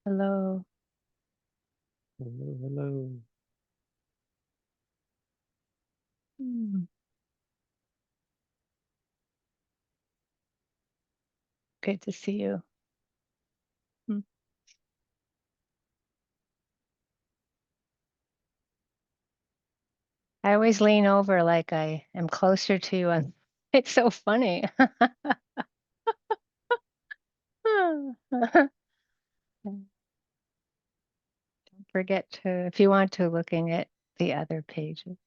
Hello. Hello, hello. Mm, Good to see you. Mm. I always lean over like I am closer to you, and it's so funny. Don't forget to, if you want to, looking at the other pages.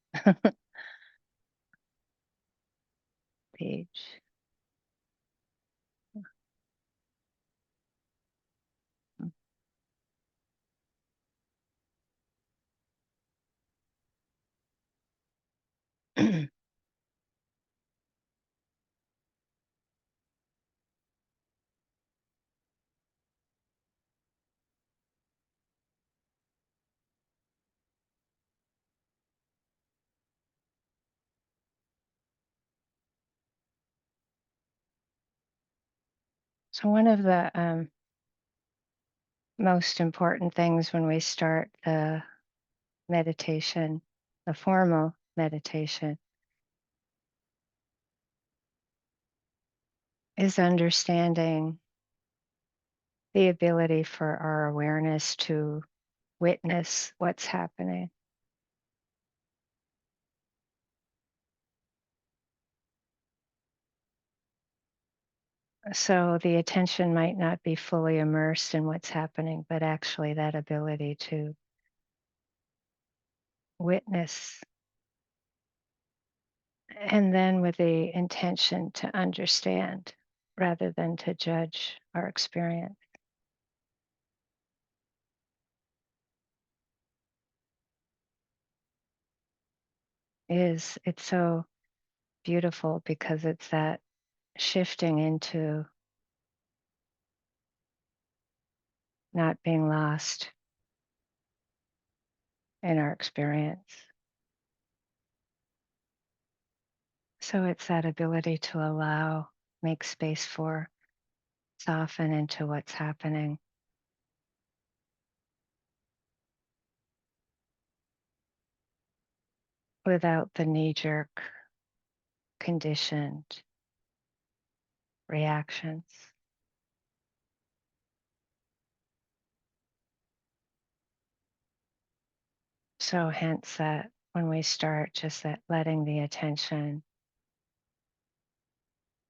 Page. So one of the most important things when we start the meditation, the formal meditation, is understanding the ability for our awareness to witness what's happening. So the attention might not be fully immersed in what's happening, but actually that ability to witness, and then with the intention to understand rather than to judge our experience, it's so beautiful because it's that shifting into not being lost in our experience. So it's that ability to allow, make space for, soften into what's happening without the knee-jerk, conditioned reactions. So hence that when we start just that letting the attention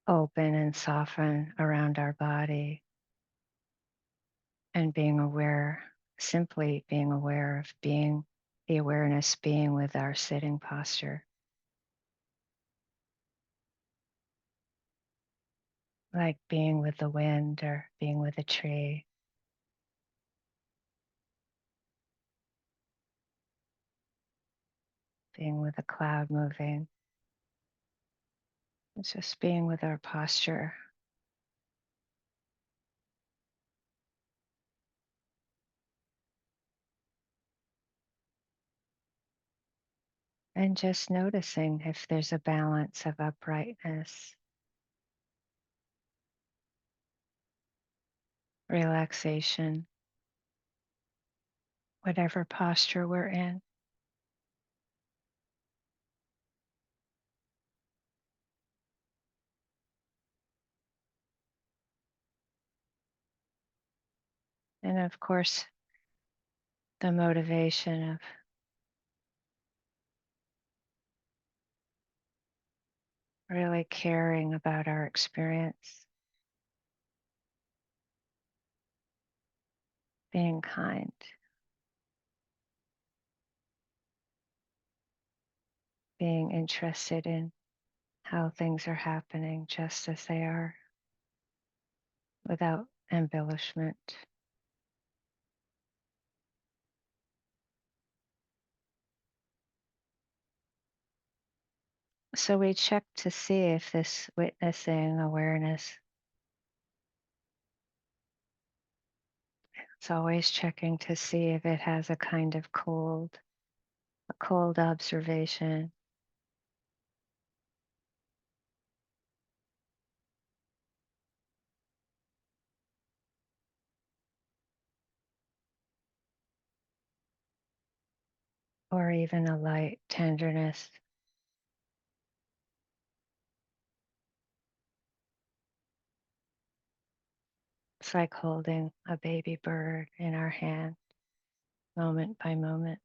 open and soften around our body and being aware, simply being aware of being, the awareness being with our sitting posture, like being with the wind or being with a tree, being with a cloud moving. It's just being with our posture and just noticing if there's a balance of uprightness, relaxation, whatever posture we're in. And of course, the motivation of really caring about our experience, being kind, being interested in how things are happening just as they are without embellishment. So we check to see if this witnessing awareness, it's always checking to see if it has a kind of a cold observation, or even a light tenderness. It's like holding a baby bird in our hand, moment by moment.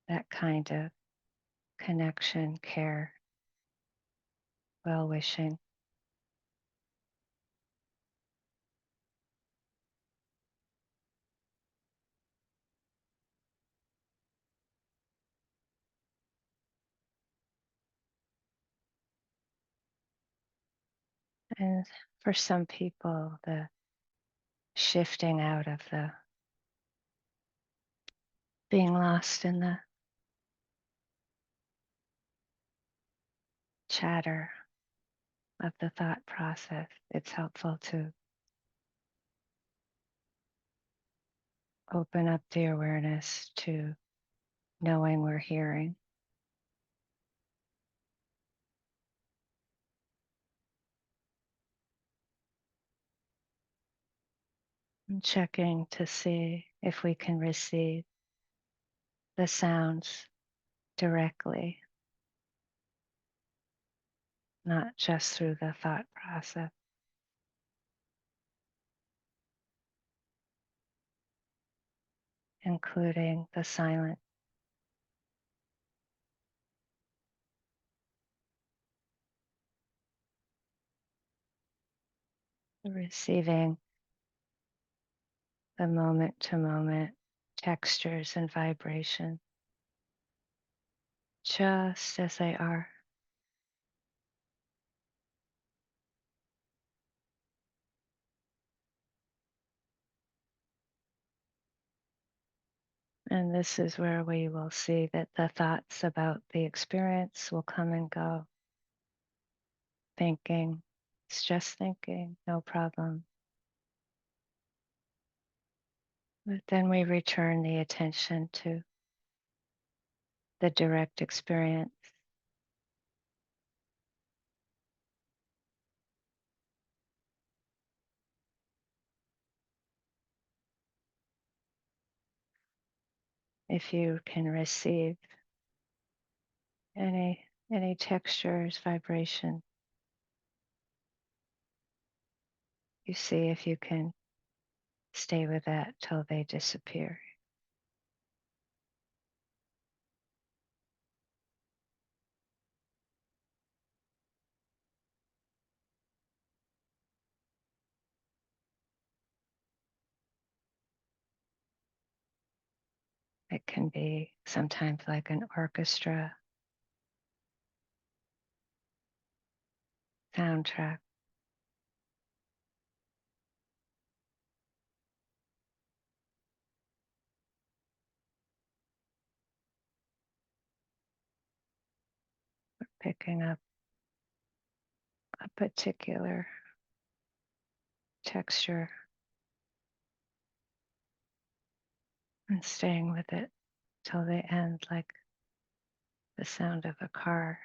That kind of connection, care, well wishing. And for some people, the shifting out of the being lost in the chatter of the thought process, it's helpful to open up the awareness to knowing we're hearing and checking to see if we can receive the sounds directly, not just through the thought process, including the silence, receiving the moment to moment textures and vibration just as they are. And this is where we will see that the thoughts about the experience will come and go. Thinking, it's just thinking, no problem. But then we return the attention to the direct experience. If you can receive any textures, vibration, you see if you can stay with that till they disappear. It can be sometimes like an orchestra soundtrack. Picking up a particular texture and staying with it till they end, like the sound of a car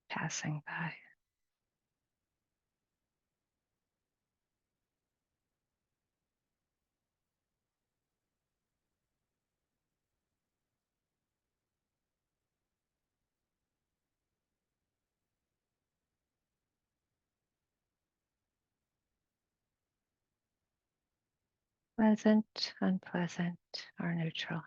passing by. Pleasant, unpleasant, or neutral.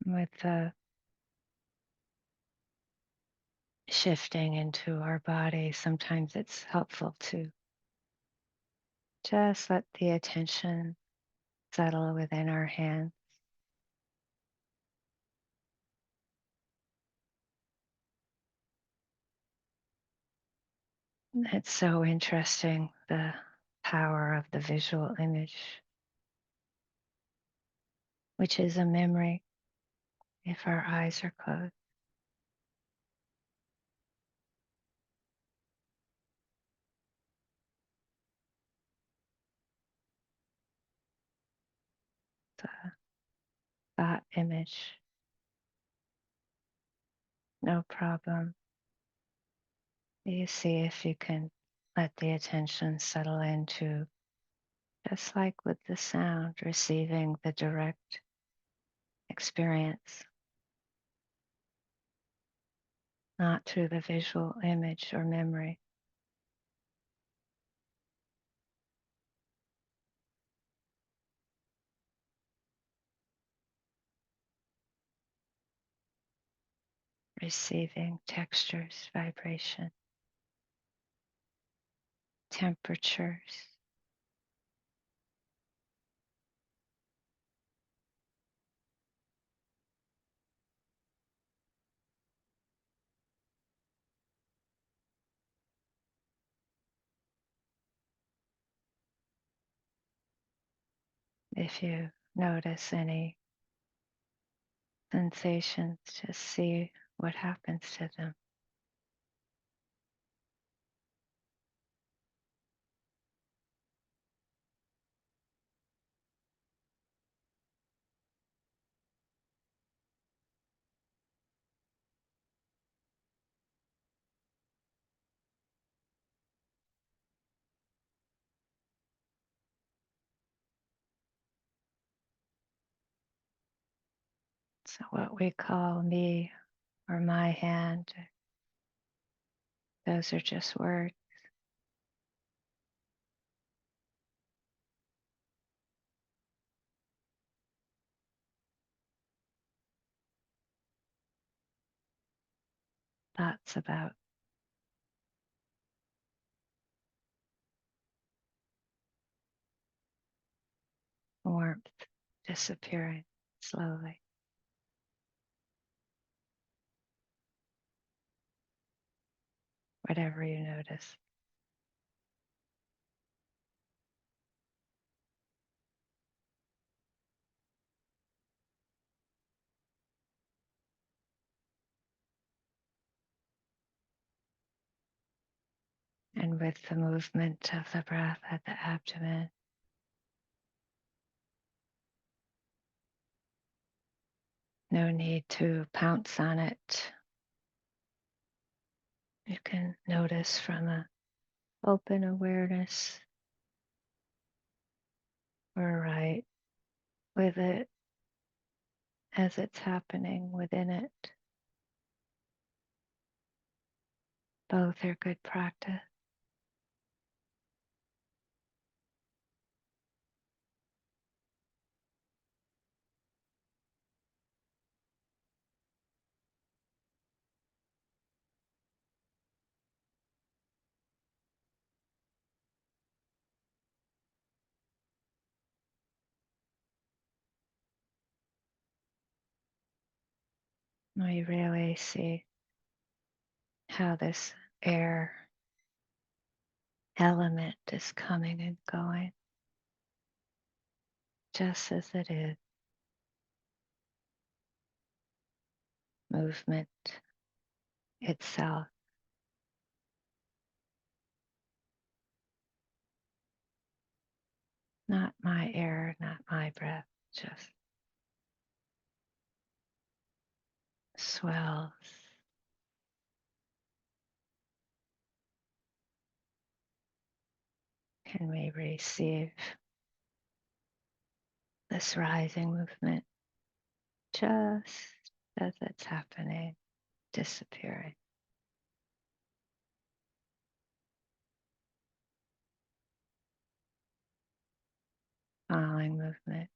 With the shifting into our body, sometimes it's helpful to just let the attention settle within our hands. It's so interesting, the power of the visual image, which is a memory if our eyes are closed. The thought image, no problem. You see if you can let the attention settle into, just like with the sound, receiving the direct experience, not through the visual image or memory. Receiving textures, vibration, temperatures. If you notice any sensations, just see what happens to them. So what we call me or my hand, those are just words. Thoughts about warmth disappearing slowly. Whatever you notice. And with the movement of the breath at the abdomen, no need to pounce on it. You can notice from an open awareness, or right with it as it's happening within it. Both are good practice. We really see how this air element is coming and going, just as it is. Movement itself, not my air, not my breath, just swells. Can we receive this rising movement just as it's happening, disappearing? Falling movement,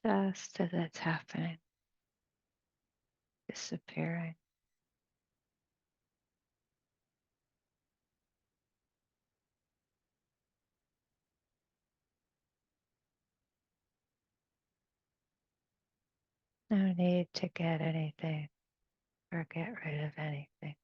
just as it's happening, disappearing. No need to get anything or get rid of anything.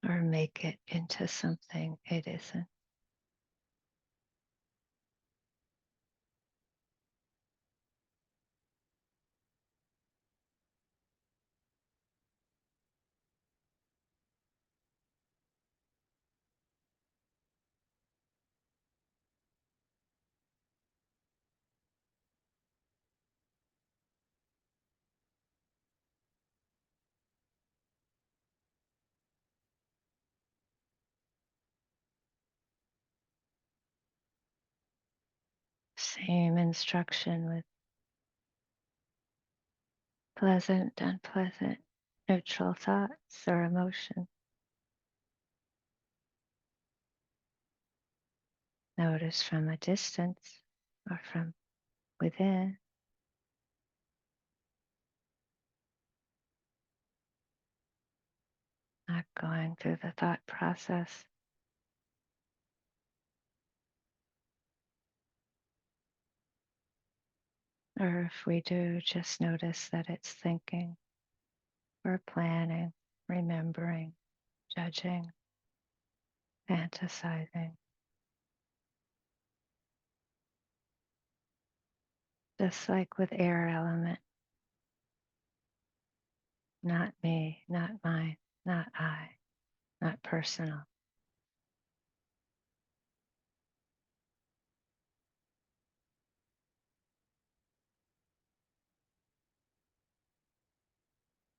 Or make it into something it isn't. Same instruction with pleasant, unpleasant, neutral thoughts or emotion. Notice from a distance or from within. Not going through the thought process. Or if we do, just notice that it's thinking or planning, remembering, judging, fantasizing. Just like with air element, not me, not mine, not I, not personal.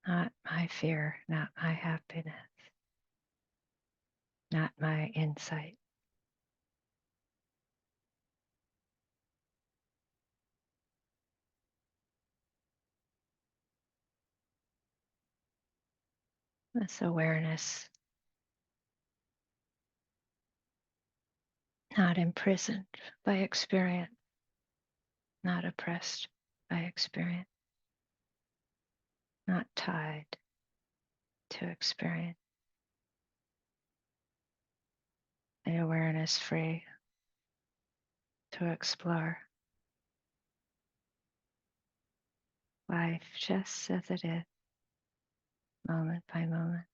Not my fear, not my happiness, not my insight. This awareness, not imprisoned by experience, not oppressed by experience, not tied to experience. The awareness free to explore life just as it is, moment by moment.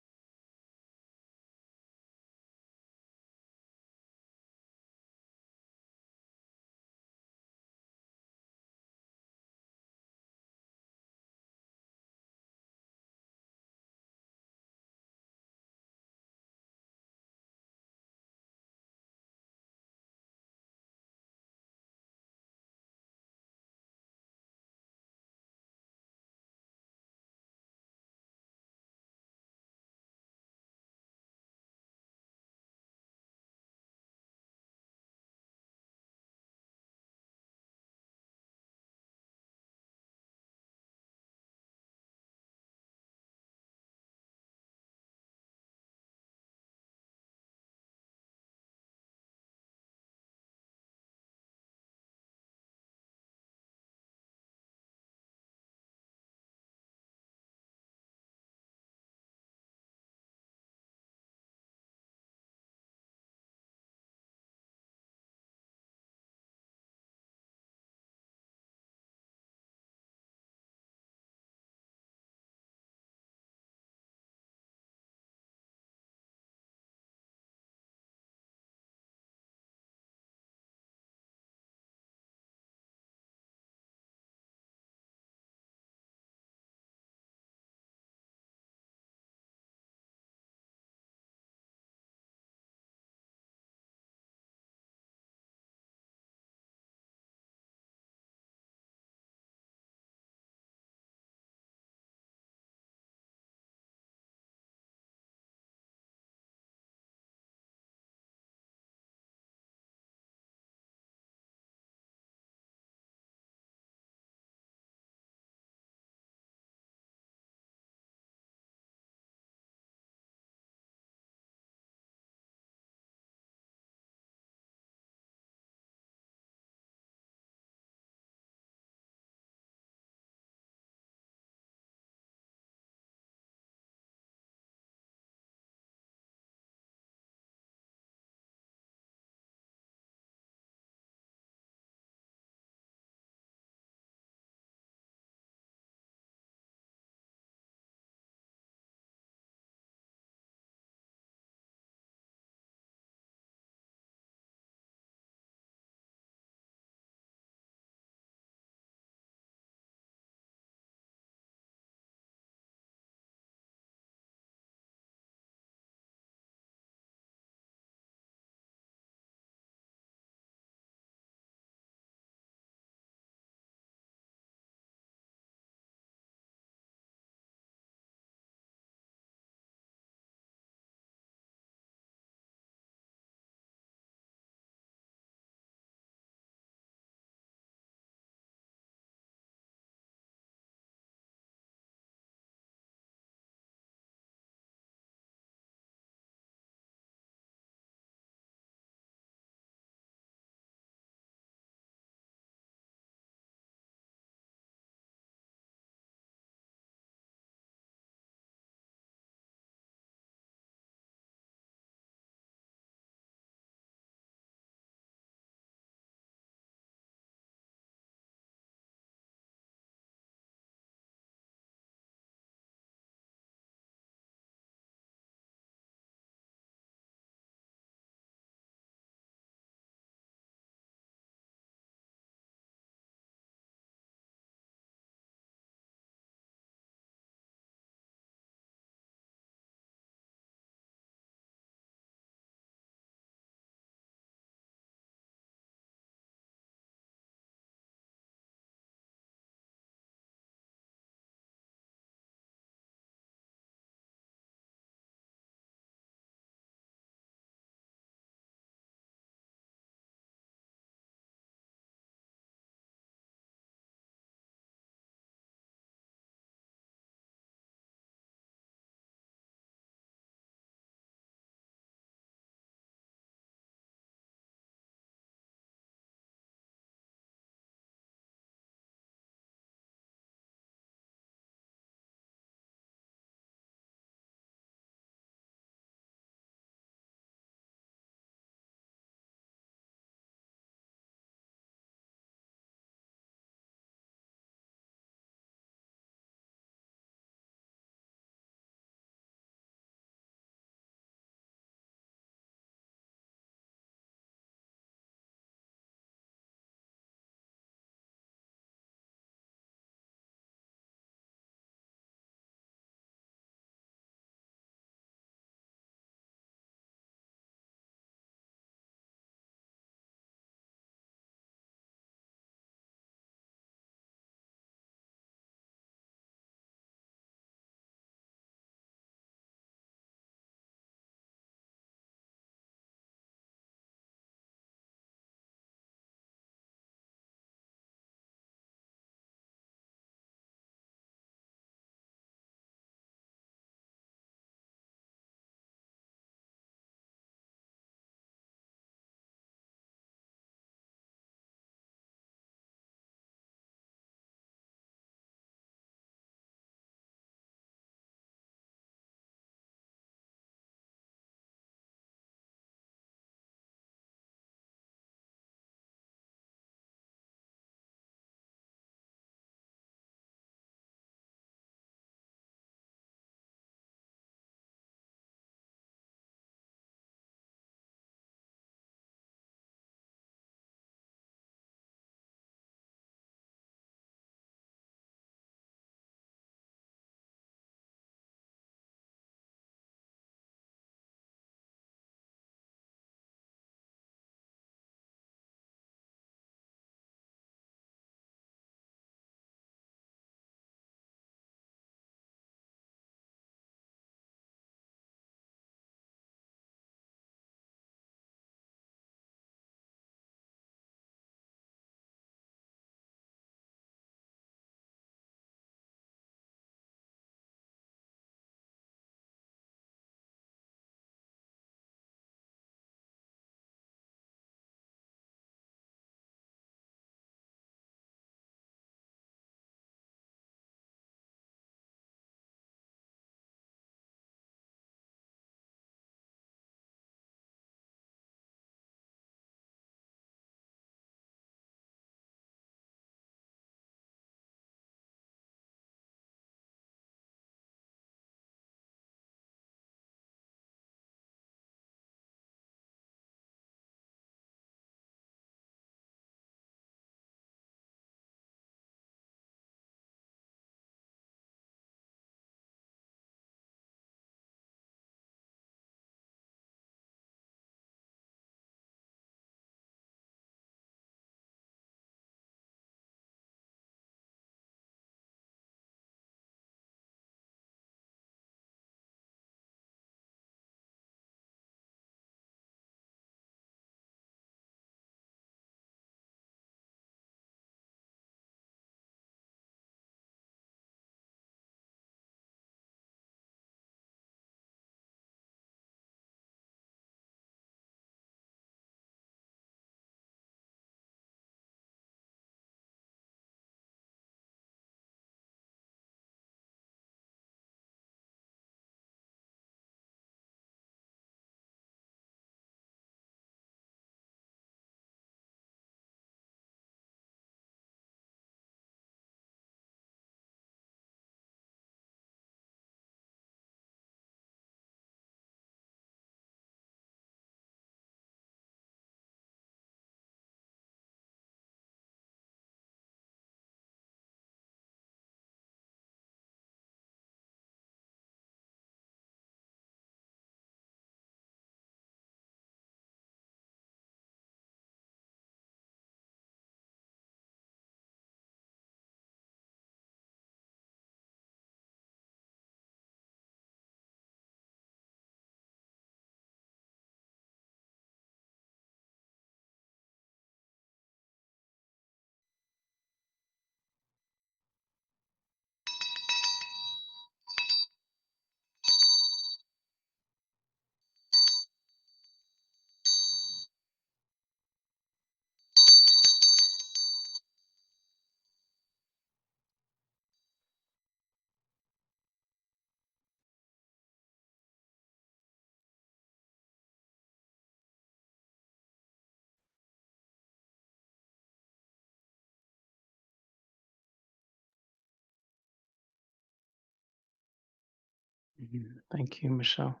Thank you, Michelle.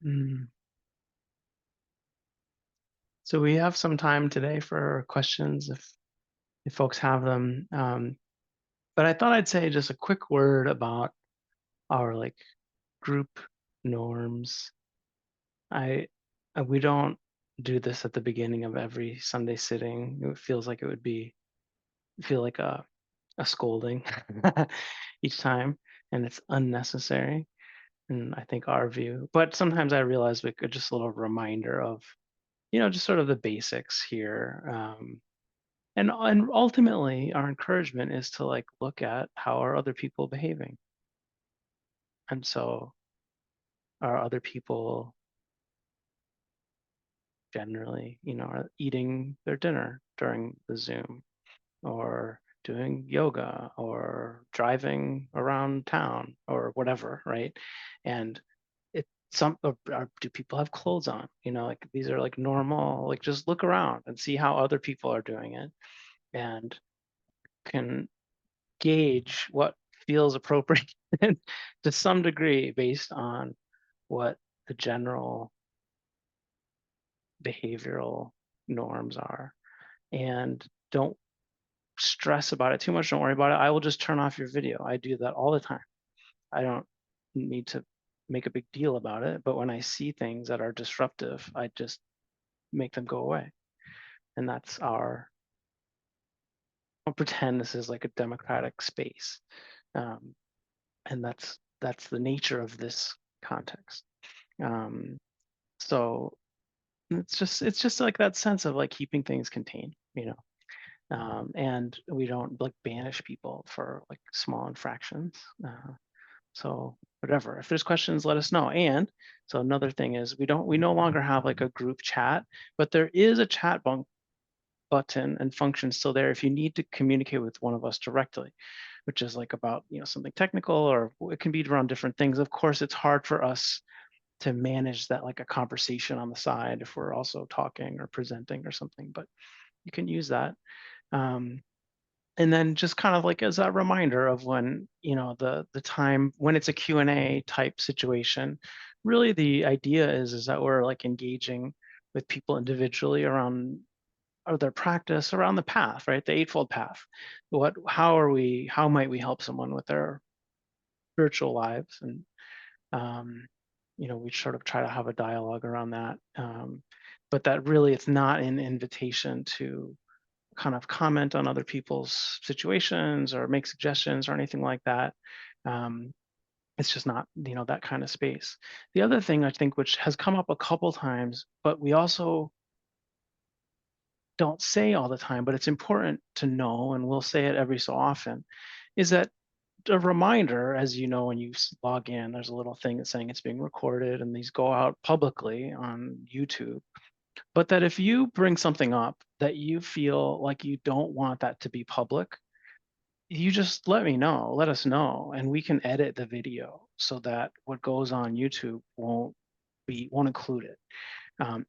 Mm. So we have some time today for questions if folks have them. But I thought I'd say just a quick word about our like group norms. I we don't do this at the beginning of every Sunday sitting. It feels like it would feel like a scolding each time, and it's unnecessary. And I think our view, but sometimes I realize we could just a little reminder of, just sort of the basics here. And ultimately, our encouragement is to like look at how are other people behaving, and so are other people generally, are eating their dinner during the Zoom or doing yoga or driving around town or whatever, right? And it do people have clothes on? Like these are like normal, like just look around and see how other people are doing it and can gauge what feels appropriate to some degree based on what the general behavioral norms are. And don't stress about it too much. Don't worry about it. I will just turn off your video. I do that all the time. I don't need to make a big deal about it. But when I see things that are disruptive, I just make them go away. And that's don't pretend this is like a democratic space. Um, and that's the nature of this context. Um, so it's just like that sense of like keeping things contained. And we don't like banish people for like small infractions. So whatever. If there's questions, let us know. And so another thing is we no longer have like a group chat, but there is a chat button and function still there if you need to communicate with one of us directly, which is like about something technical, or it can be around different things. Of course, it's hard for us to manage that like a conversation on the side if we're also talking or presenting or something, but you can use that. Um, and then just kind of like as a reminder of when the time when it's a Q&A type situation, really the idea is that we're like engaging with people individually around or their practice around the path, right? The Eightfold Path. How might we help someone with their spiritual lives? And we sort of try to have a dialogue around that. But that really it's not an invitation to kind of comment on other people's situations or make suggestions or anything like that. Um, it's just not, that kind of space. The other thing I think, which has come up a couple times, but we also don't say all the time, but it's important to know, and we'll say it every so often, is that a reminder, as you know, when you log in, there's a little thing that's saying it's being recorded and these go out publicly on YouTube. But that if you bring something up that you feel like you don't want that to be public, you just let us know, and we can edit the video so that what goes on YouTube won't include it.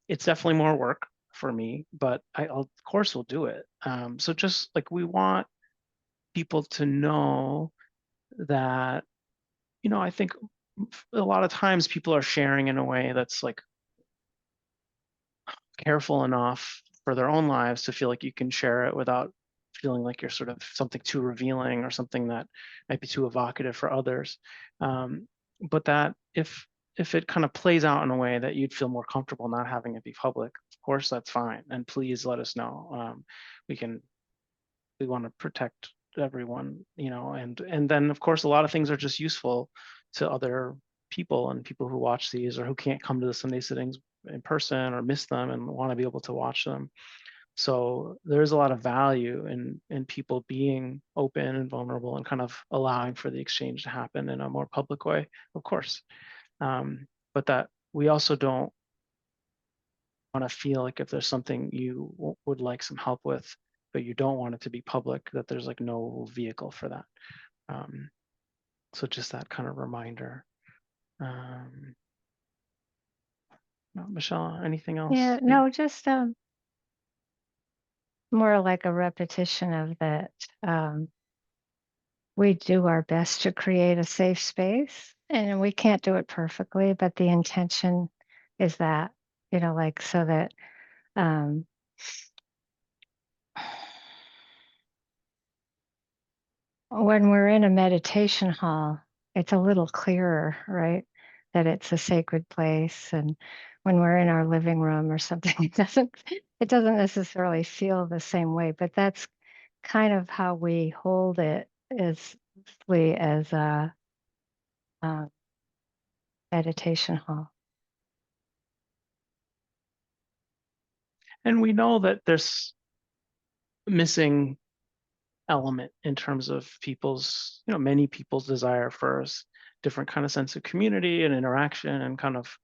It's definitely more work for me, but of course we'll do it. So just like we want people to know that, I think a lot of times people are sharing in a way that's like careful enough for their own lives to feel like you can share it without feeling like you're sort of something too revealing or something that might be too evocative for others. But that if it kind of plays out in a way that you'd feel more comfortable not having it be public, of course that's fine. And please let us know. We want to protect everyone, and then of course a lot of things are just useful to other people and people who watch these or who can't come to the Sunday sittings in person or miss them and want to be able to watch them. So there's a lot of value in people being open and vulnerable and kind of allowing for the exchange to happen in a more public way, of course. But that we also don't want to feel like if there's something you would like some help with, but you don't want it to be public, that there's like no vehicle for that. Um, so just that kind of reminder. Um, Michelle, anything Yeah, else? no, just more like a repetition of that. Um, we do our best to create a safe space, and we can't do it perfectly, but the intention is that, like so that um, when we're in a meditation hall, it's a little clearer, right? That it's a sacred place. And when we're in our living room or something, it doesn't necessarily feel the same way, but that's kind of how we hold it as a meditation hall. And we know that there's missing element in terms of people's, many people's desire for different kind of sense of community and interaction and kind of,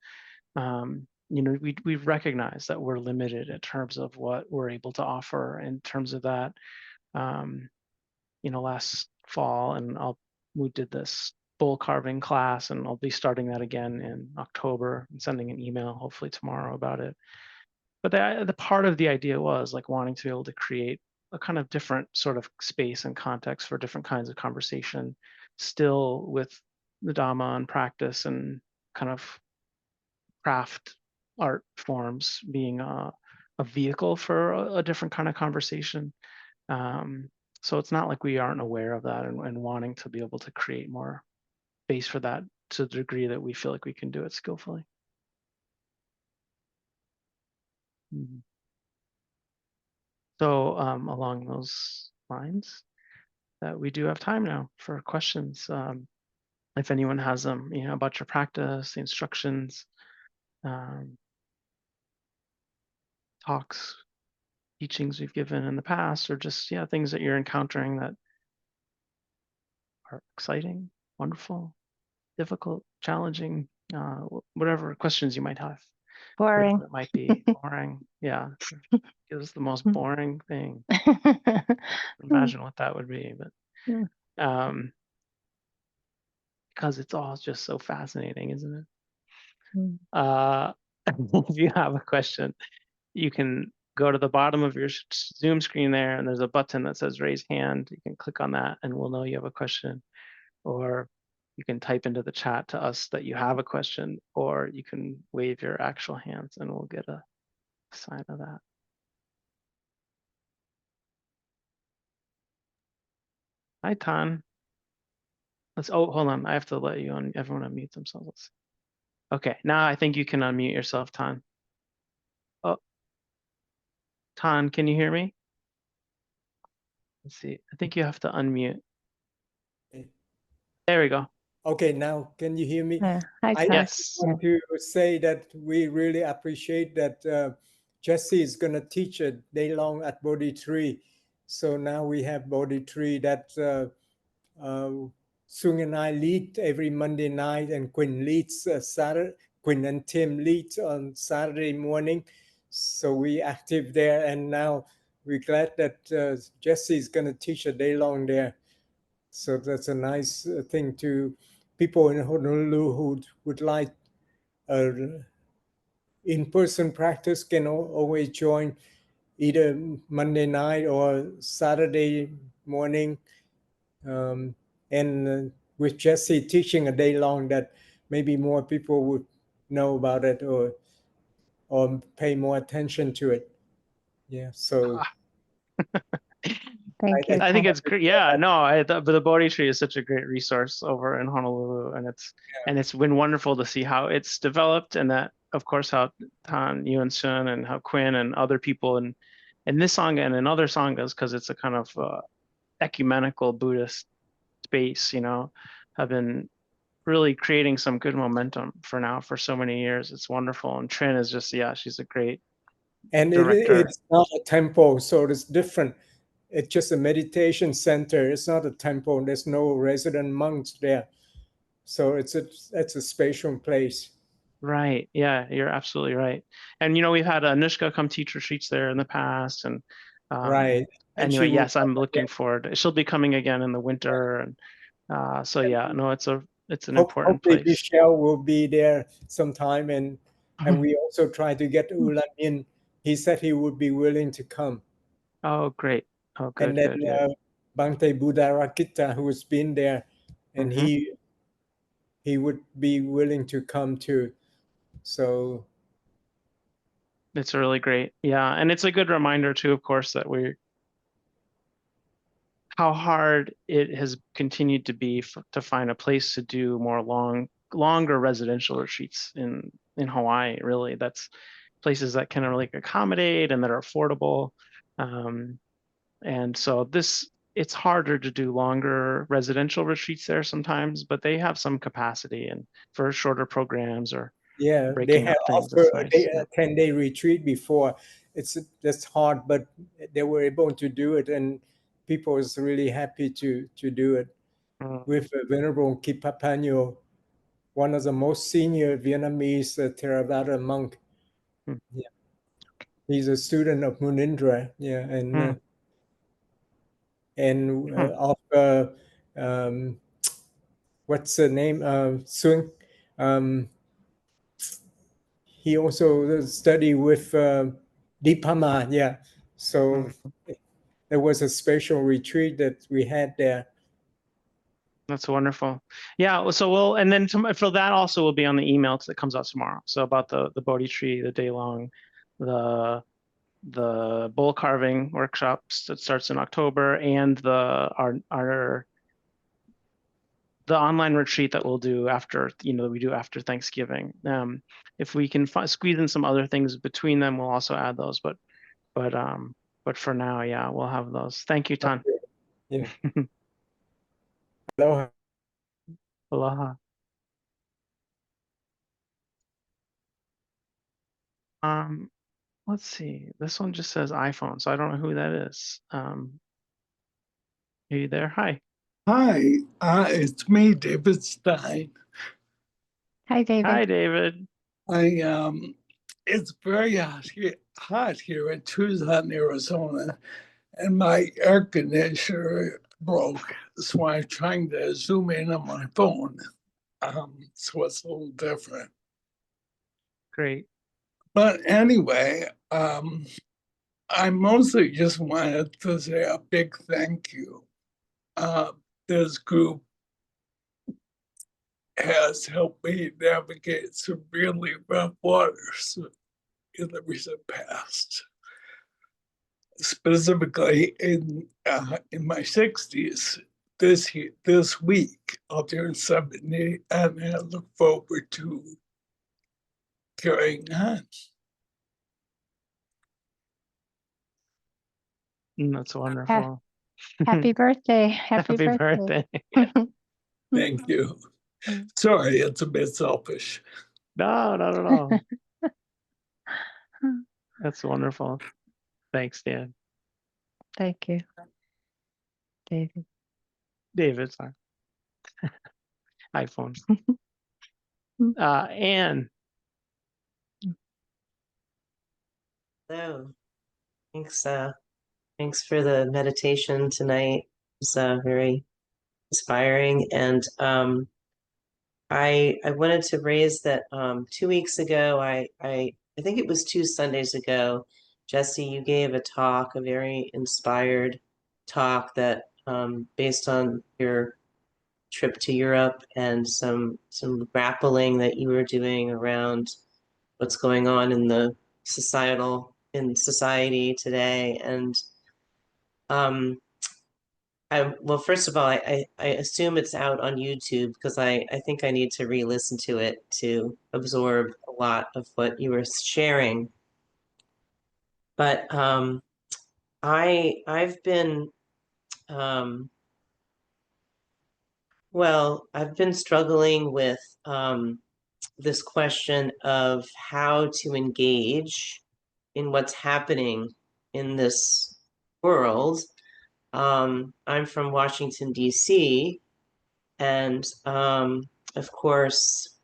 we've recognized that we're limited in terms of what we're able to offer in terms of that. Um, last fall, and we did this bowl carving class, and I'll be starting that again in October and sending an email hopefully tomorrow about it. But the part of the idea was like wanting to be able to create a kind of different sort of space and context for different kinds of conversation, still with the Dhamma and practice and kind of craft art forms being a vehicle for a different kind of conversation. Um, so it's not like we aren't aware of that and wanting to be able to create more space for that to the degree that we feel like we can do it skillfully. Mhm. So along those lines, that we do have time now for questions. If anyone has them, about your practice, the instructions, um, talks, teachings we've given in the past, or just things that you're encountering that are exciting, wonderful, difficult, challenging, whatever questions you might have, whatever Boring. it might be, boring. Yeah, it was the most boring thing. Imagine what that would be, but because it's all just so fascinating, isn't it? If you have a question, you can go to the bottom of your Zoom screen there, and there's a button that says raise hand. You can click on that, and we'll know you have a question. Or you can type into the chat to us that you have a question, or you can wave your actual hands, and we'll get a sign of that. Hi, Tan. Hold on. I have to let everyone unmute themselves. Okay, now I think you can unmute yourself, Tan. Oh, Tan, can you hear me? Let's see. I think you have to unmute. There we go. Okay, now can you hear me? Yeah. Hi, I Todd. just Yes. want to say that we really appreciate that Jesse is going to teach a day long at Bodhi Tree. So now we have Bodhi Tree that Sung and I lead every Monday night, and Quinn leads Saturday. Quinn and Tim lead on Saturday morning. So we active there, and now we're glad that Jesse is going to teach a day long there. So that's a nice thing to people in Honolulu who would like in-person practice can always join either Monday night or Saturday morning. And with Jesse teaching a day long, that maybe more people would know about it or pay more attention to it. Yeah. So Thank you, I think Todd. it's great. Yeah, no, but the Bodhi tree is such a great resource over in Honolulu, and it's been wonderful to see how it's developed, and that of course how Tan Yuan Sun and how Quinn and other people in this sangha and in other sanghas, because it's a kind of ecumenical Buddhist space, have been really creating some good momentum for so many years. It's wonderful, and Trin is just she's a great and director. it's not a temple, so it's different. It's just a meditation center. It's not a temple. There's no resident monks there. So it's a spatial place. Right. Yeah, you're absolutely right. And we've had Anushka come teach retreats there in the past. And Right. And she anyway, will yes, come I'm looking again. forward. She'll be coming again in the winter. And so yeah, And no, it's an important hopefully place. Michelle will be there sometime. And And we also tried to get Ulan in. He said he would be willing to come. Oh, great. Oh, good, And then good, good. Bhante Buddharakita, who's been there, and Mhm. he would be willing to come too. So It's really great. Yeah, and it's a good reminder too, of course, that how hard it has continued to be to find a place to do more longer residential retreats in Hawaii. Really, that's places that can really accommodate and that are affordable. And so it's harder to do longer residential retreats there sometimes, but they have some capacity and for shorter programs or yeah, they breaking have up things. offered It's nice. a 10-day retreat before. That's hard, but they were able to do it, and people was really happy to do it Mm, with Venerable Kipapanyo, one of the most senior Vietnamese Theravada monk. mm, Yeah, he's a student of Munindra. Yeah, mm, and mm. of um, what's the name? Sung. Um, he also studied with Dipama. Yeah, so Mm. there was a special retreat that we had there. That's wonderful. Yeah. So and then for that also will be on the email that comes out tomorrow. So about the Bodhi tree, the day long, the bowl carving workshops that starts in October, and the online retreat that we'll do after, we do after Thanksgiving. If we can squeeze in some other things between them, we'll also add those. But but for now, yeah, we'll have those. Thank you, Tan. Yeah. Aloha. Aloha. Let's see. This one just says iPhone, so I don't know who that is. Are you there? Hi. Hi, it's me, David Stein. Hi, David. Hi, David. It's very hot here in Tucson, Arizona, and my air conditioner broke, so I'm trying to zoom in on my phone. So it's a little different. Great. But anyway, I mostly just wanted to say a big thank you. This group has helped me navigate some really rough waters in the recent past. Specifically in my 60s, this week I'll turn 70, and I look forward to carrying on. That's wonderful. Happy birthday. Happy birthday. Thank you. Sorry, it's a bit selfish. No, not at all. That's wonderful. Thanks, Dan. Thank you, David. David, sorry. iPhone. Anne. Hello. Thanks. Thanks for the meditation tonight. It's very inspiring. And I wanted to raise that 2 weeks ago, I think it was 2 Sundays ago, Jesse, you gave a talk, a very inspired talk that based on your trip to Europe and some grappling that you were doing around what's going on in the society today. And well, first of all, I assume it's out on YouTube because I think I need to re-listen to it to absorb a lot of what you were sharing. But I've been well, I've been struggling with this question of how to engage in what's happening in this world. I'm from Washington, D.C., and of course,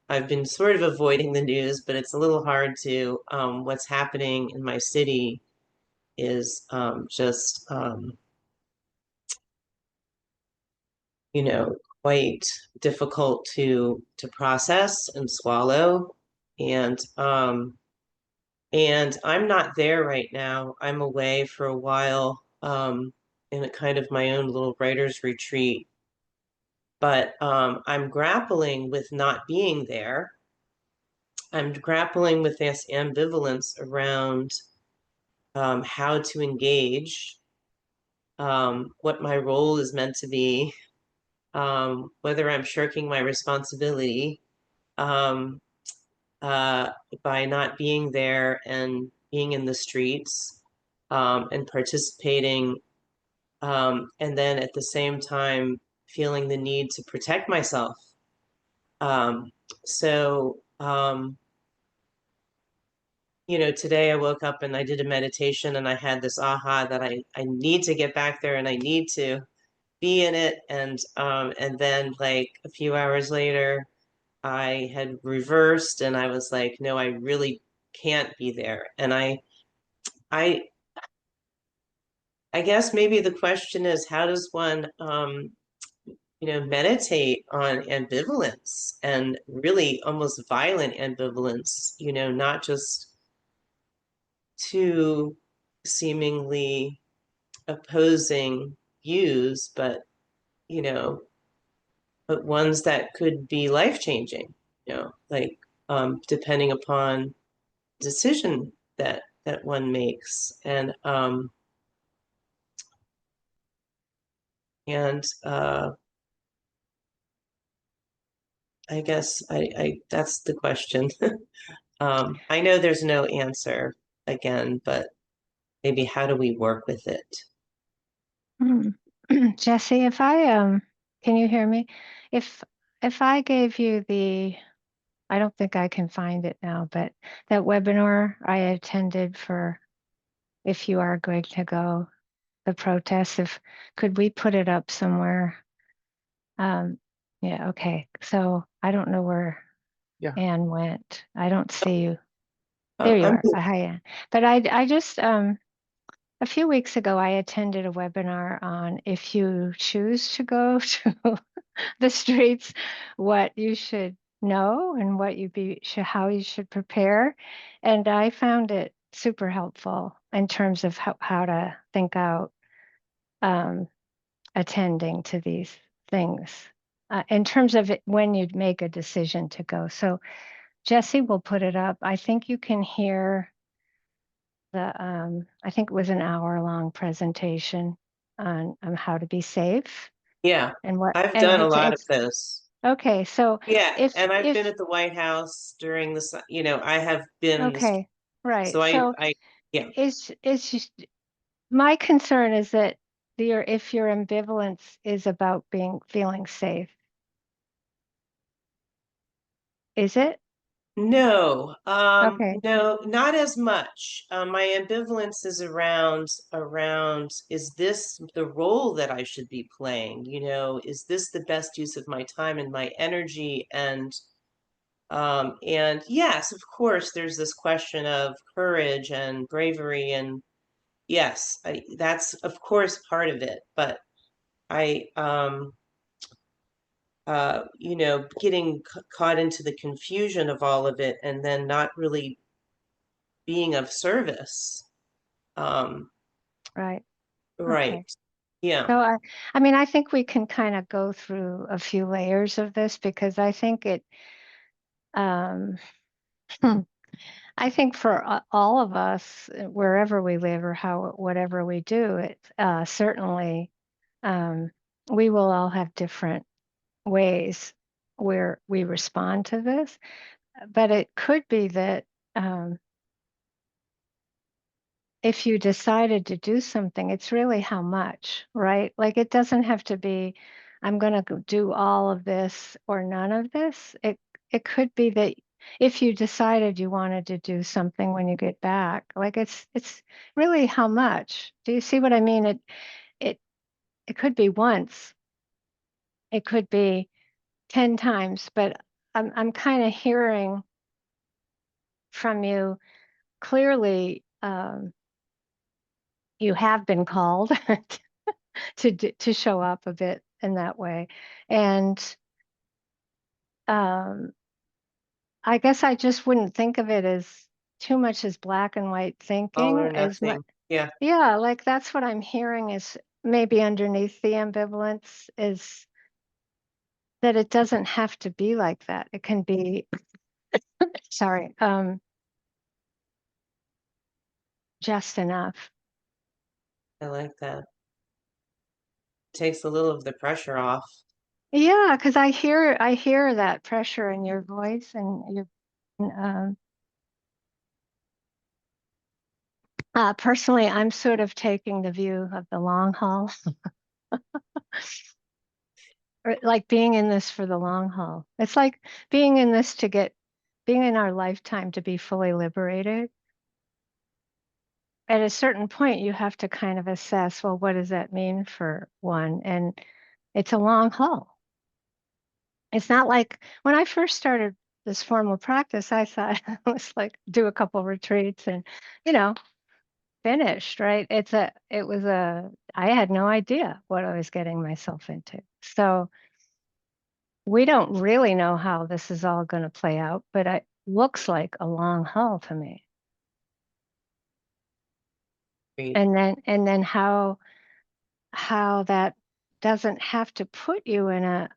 I've been sort of avoiding the news, but it's a little hard to, what's happening in my city is just quite difficult to process and swallow. And I'm not there right now. I'm away for a while in a kind of my own little writer's retreat. But I'm grappling with not being there. I'm grappling with this ambivalence around how to engage, what my role is meant to be, whether I'm shirking my responsibility by not being there and being in the streets and participating, and then at the same time feeling the need to protect myself. So today I woke up and I did a meditation and I had this aha that I need to get back there and I need to be in it. And then like a few hours later, I had reversed and I was like, no, I really can't be there. And I guess maybe the question is, how does one, meditate on ambivalence and really almost violent ambivalence, not just two seemingly opposing views, but ones that could be life-changing, like depending upon decision that one makes. And I guess I that's the question. I know there's no answer again, but maybe how do we work with it? Jesse, if I can you hear me? If I gave you I don't think I can find it now, but that webinar I attended for if you are going to go, the protest, could we put it up somewhere? Yeah, okay. So I don't know where Anne went. I don't see you. There you are. Hi, Anne. But I just a few weeks ago I attended a webinar on if you choose to go to the streets, what you should know and what how you should prepare. And I found it super helpful in terms of how to think out attending to these things in terms of when you'd make a decision to go. So Jesse will put it up. I think you can hear I think it was an hour-long presentation on how to be safe. Yeah, and what I've done a lot of those. Okay, so yeah, and I've been at the White House during this. I have been. Okay, right. So I yeah. It's just my concern is that if your ambivalence is about feeling safe, is it? No, Okay. no, not as much. My ambivalence is around is this the role that I should be playing? Is this the best use of my time and my energy? And yes, of course, there's this question of courage and bravery, and yes, that's of course part of it. But I getting caught into the confusion of all of it and then not really being of service. Right. Right. Okay. Yeah. So I mean, I think we can kind of go through a few layers of this because I think I think for all of us, wherever we live or whatever we do, it certainly we will all have different ways where we respond to this. But it could be that if you decided to do something, it's really how much, right? Like it doesn't have to be, I'm going to do all of this or none of this. It could be that if you decided you wanted to do something when you get back, like it's really how much. Do you see what I mean? It could be once, it could be 10 times, but I'm kind of hearing from you clearly you have been called to show up a bit in that way. And I guess I just wouldn't think of it as too much as black and white All thinking or as much. nothing. Yeah. Yeah, like that's what I'm hearing is maybe underneath the ambivalence is that it doesn't have to be like that. It can be, sorry, just enough. I like that. Takes a little of the pressure off. Yeah, because I hear that pressure in your voice and your personally, I'm sort of taking the view of the long haul, or like being in this for the long haul. It's like being in this being in our lifetime to be fully liberated. At a certain point, you have to kind of assess, well, what does that mean for one? And it's a long haul. It's not like when I first started this formal practice, I thought it was like do a couple retreats and, you know, finished, right? I had no idea what I was getting myself into. So we don't really know how this is all going to play out, but it looks like a long haul to me. Great. And then how that doesn't have to put you in a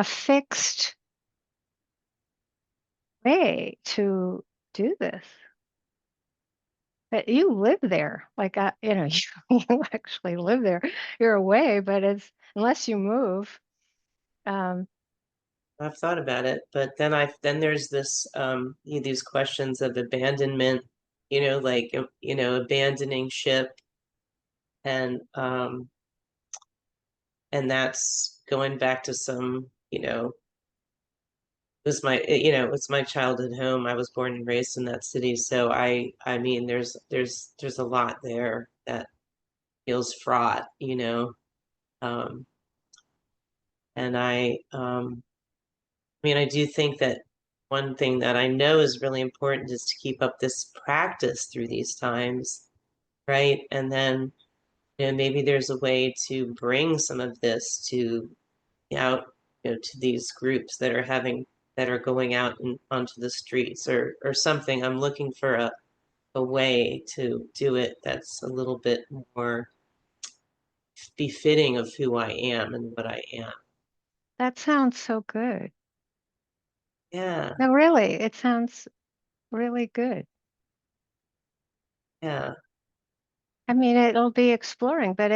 fixed way to do this. But you live there, like you you actually live there. You're away, but it's unless you move. I've thought about it, but then there's this these questions of abandonment, like abandoning ship, and that's going back to some, it's my childhood home. I was born and raised in that city, so I mean there's a lot there that feels fraught, and I do think that one thing that I know is really important is to keep up this practice through these times, right? And then, maybe there's a way to bring some of this to out, to these groups that are going out onto the streets or something. I'm looking for a way to do it that's a little bit more befitting of who I am and what I am. That sounds so good. Yeah, No, really, it sounds really good. yeah. I mean, it'll be exploring, but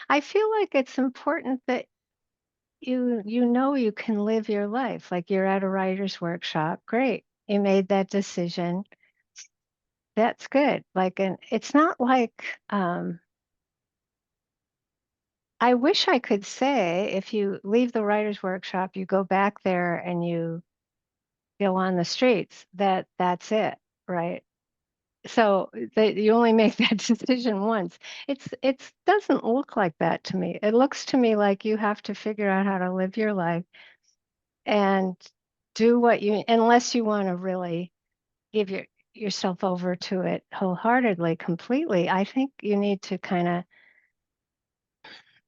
I feel like it's important that you you can live your life. Like you're at a writer's workshop. Great. You made that decision. That's good. Like, and it's not like I wish I could say if you leave the writer's workshop, you go back there and you go on the streets, that's it, right? So that you only make that decision once. It doesn't look like that to me. It looks to me like you have to figure out how to live your life and do what unless you want to really give yourself over to it wholeheartedly, completely. I think you need to kind of,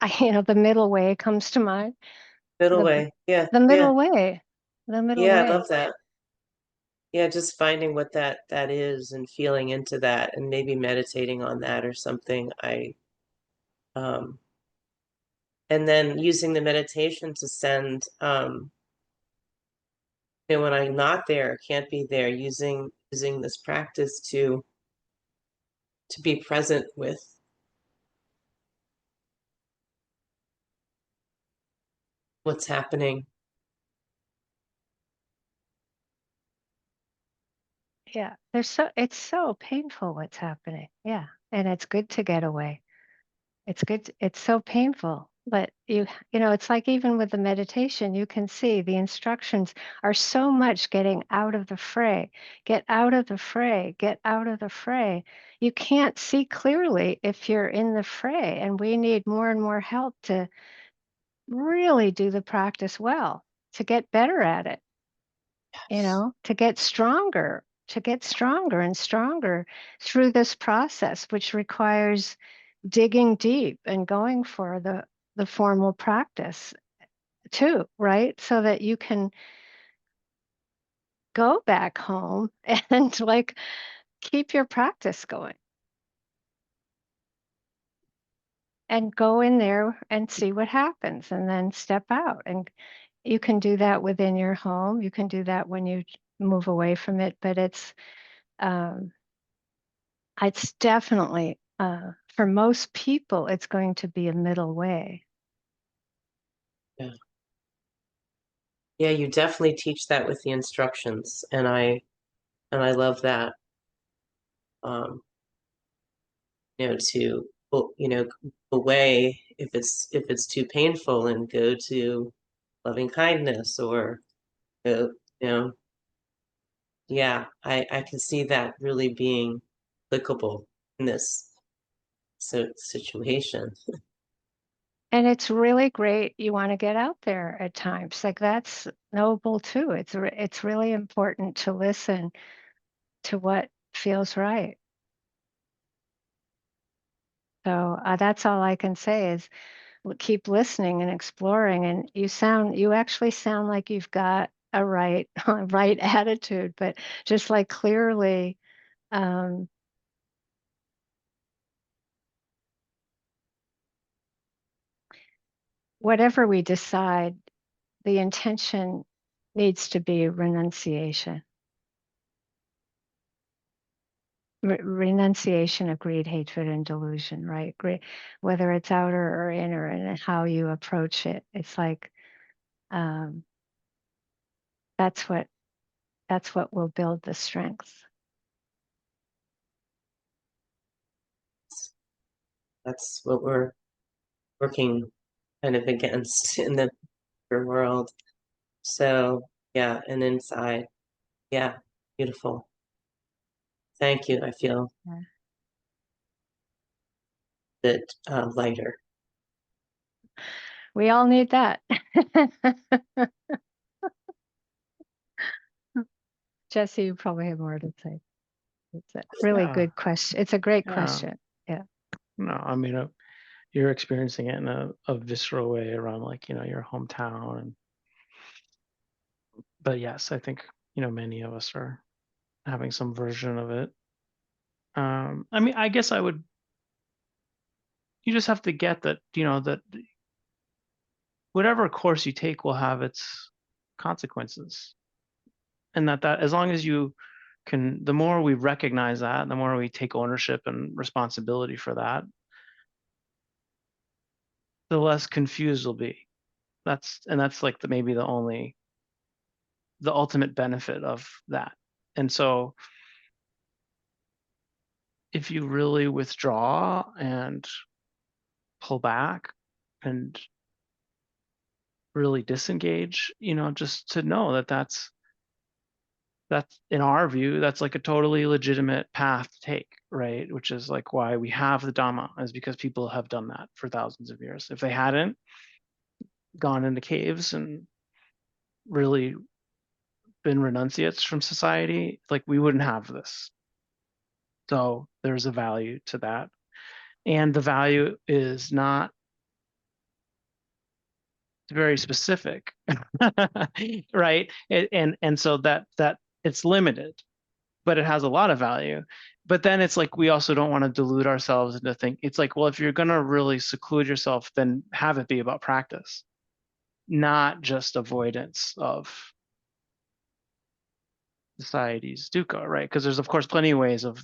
the middle way comes to mind. Middle The way. Yeah, the yeah, middle way, the middle yeah. I way. love that. Yeah, just finding what that is and feeling into that and maybe meditating on that or something. Um and then using the meditation to send when I'm not there, can't be there, using this practice to be present with what's happening. Yeah, it's so painful what's happening. Yeah, and it's good to get away. It's good. It's so painful, but it's like even with the meditation, you can see the instructions are so much getting out of the fray, get out of the fray, get out of the fray. You can't see clearly if you're in the fray, and we need more and more help to really do the practice well, to get better at it, to get stronger and stronger through this process, which requires digging deep and going for the formal practice too, right? So that you can go back home and like keep your practice going and go in there and see what happens and then step out. And you can do that within your home. You can do that when you move away from it, but it's definitely for most people, it's going to be a middle way. Yeah. Yeah, you definitely teach that with the instructions, and I love that. To away if it's too painful and go to loving kindness or go, yeah, I can see that really being applicable in this situation. And it's really great. You want to get out there at times. Like that's noble too. It's really important to listen to what feels right. So that's all I can say is keep listening and exploring. And you actually sound like you've got a right attitude, but just like clearly, whatever we decide, the intention needs to be renunciation. Renunciation of greed, hatred, and delusion, right? Whether it's outer or inner, and how you approach it. It's like that's what will build the strength. That's what we're working kind of against in the world. So yeah, and inside, yeah, beautiful. Thank you. I feel a bit lighter. We all need that. Jesse, you probably have more to say. It's a really good question. It's a great question. Yeah. No, I mean, you're experiencing it in a visceral way around like, your hometown. But yes, I think, many of us are having some version of it. I mean, I guess you just have to get that, that whatever course you take will have its consequences. And that as long as you can, the more we recognize that, the more we take ownership and responsibility for that, the less confused we'll be. That's like maybe the ultimate benefit of that. And so if you really withdraw and pull back and really disengage, just to know that that's in our view, that's like a totally legitimate path to take, right? Which is like why we have the Dhamma, is because people have done that for thousands of years. If they hadn't gone into caves and really been renunciates from society, like we wouldn't have this. So there's a value to that. And the value is not very specific, right? And so that it's limited, but it has a lot of value. But then it's like we also don't want to delude ourselves into think it's like, well, if you're going to really seclude yourself, then have it be about practice, not just avoidance of society's dukkha, right? Because there's of course plenty of ways of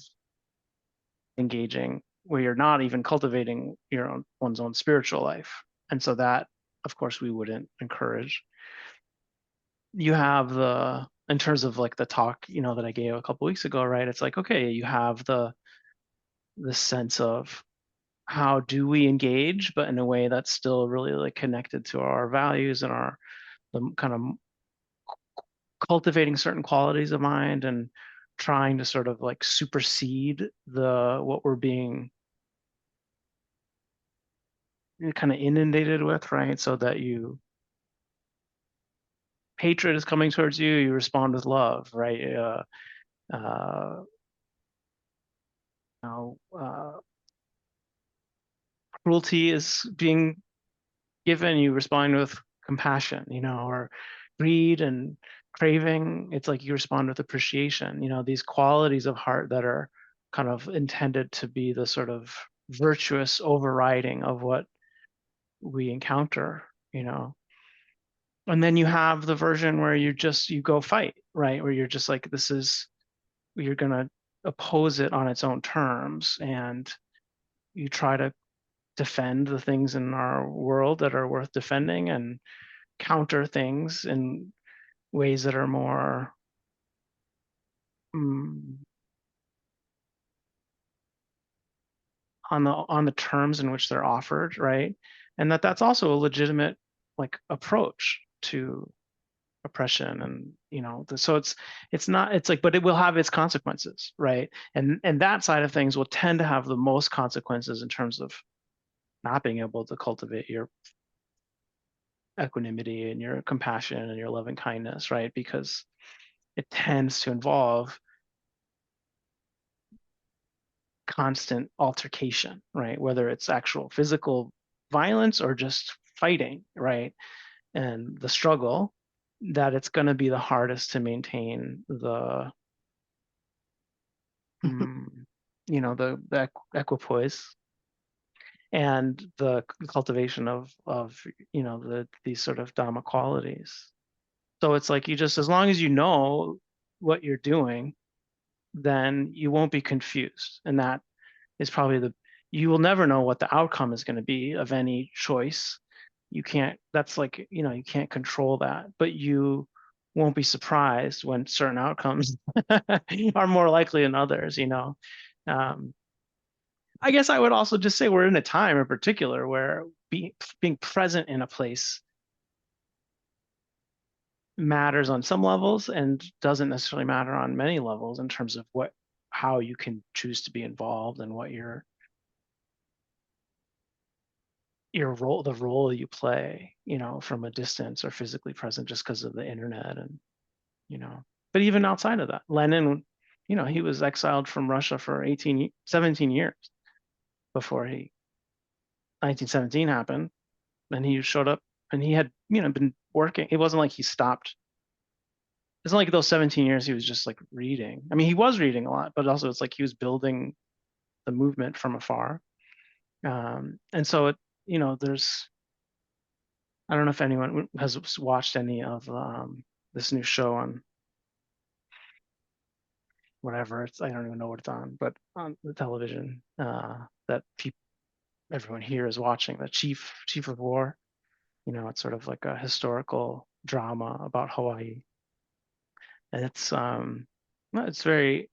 engaging where you're not even cultivating one's own spiritual life, and so that of course we wouldn't encourage. You have in terms of like the talk that I gave a couple weeks ago, right? It's like, okay, you have the sense of how do we engage, but in a way that's still really like connected to our values and the kind of cultivating certain qualities of mind and trying to sort of like supersede what we're being kind of inundated with, right? So that hatred is coming towards you, you respond with love, right? Uh, cruelty is being given, you respond with compassion, or greed and craving, it's like you respond with appreciation, these qualities of heart that are kind of intended to be the sort of virtuous overriding of what we encounter, And then you have the version where you go fight, right? Where you're just like, you're going to oppose it on its own terms, and you try to defend the things in our world that are worth defending and counter things in ways that are more on the terms in which they're offered, right? And that's also a legitimate like approach to oppression, and so it's not, it's like, but it will have its consequences, right? And that side of things will tend to have the most consequences in terms of not being able to cultivate your equanimity and your compassion and your loving kindness, right? Because it tends to involve constant altercation, right? Whether it's actual physical violence or just fighting, right? And the struggle, that it's going to be the hardest to maintain the the equipoise and the cultivation of these sort of Dhamma qualities. So it's like, as long as you know what you're doing, then you won't be confused. And that is probably you will never know what the outcome is going to be of any choice. You can't, that's like, you can't control that, but you won't be surprised when certain outcomes are more likely than others, I guess I would also just say we're in a time in particular where being present in a place matters on some levels and doesn't necessarily matter on many levels in terms of how you can choose to be involved and what your role, the role you play, from a distance or physically present just because of the internet and, but even outside of that, Lenin, he was exiled from Russia for 17 years before 1917 happened. And he showed up and he had, been working. It wasn't like he stopped. It's not like those 17 years he was just like reading. I mean, he was reading a lot, but also it's like he was building the movement from afar. And so there's, I don't know if anyone has watched any of this new show on whatever I don't even know what it's on, but on the television that everyone here is watching, the Chief of War. It's sort of like a historical drama about Hawaii, and it's very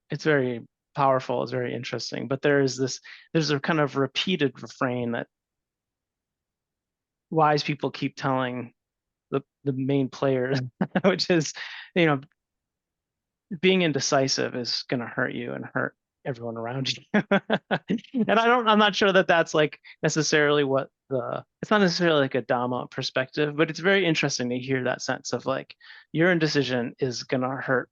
powerful. It's very interesting. But there's a kind of repeated refrain that wise people keep telling the main players, which is, being indecisive is going to hurt you and hurt everyone around you. And I'm not sure that that's like necessarily it's not necessarily like a Dhamma perspective, but it's very interesting to hear that sense of like your indecision is going to hurt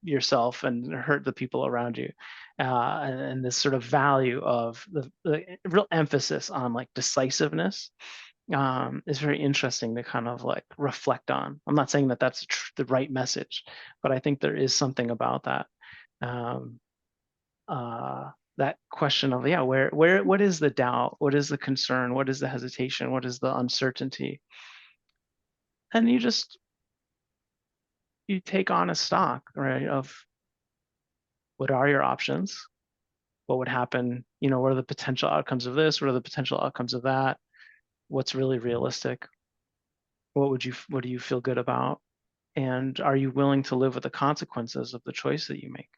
yourself and hurt the people around you. And this sort of value of the real emphasis on like decisiveness is very interesting to kind of like reflect on. I'm not saying that that's the right message, but I think there is something about that. That question of, what is the doubt? What is the concern? What is the hesitation? What is the uncertainty? And you take on a stock, right, of what are your options? What would happen? What are the potential outcomes of this? What are the potential outcomes of that? What's really realistic? What do you feel good about? And are you willing to live with the consequences of the choice that you make?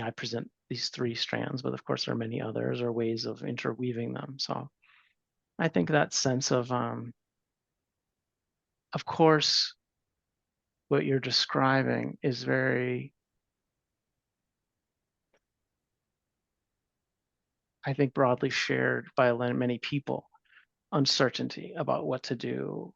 I present these 3 strands, but of course there are many others or ways of interweaving them. So I think that sense of course, what you're describing is very, I think, broadly shared by many people. Uncertainty about what to do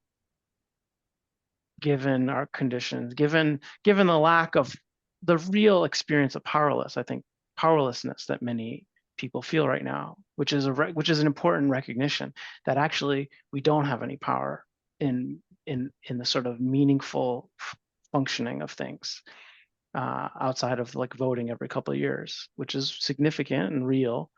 given our conditions, given the lack of the real experience of powerlessness that many people feel right now, which is an important recognition that actually we don't have any power in the sort of meaningful functioning of things outside of like voting every couple of years, which is significant and real.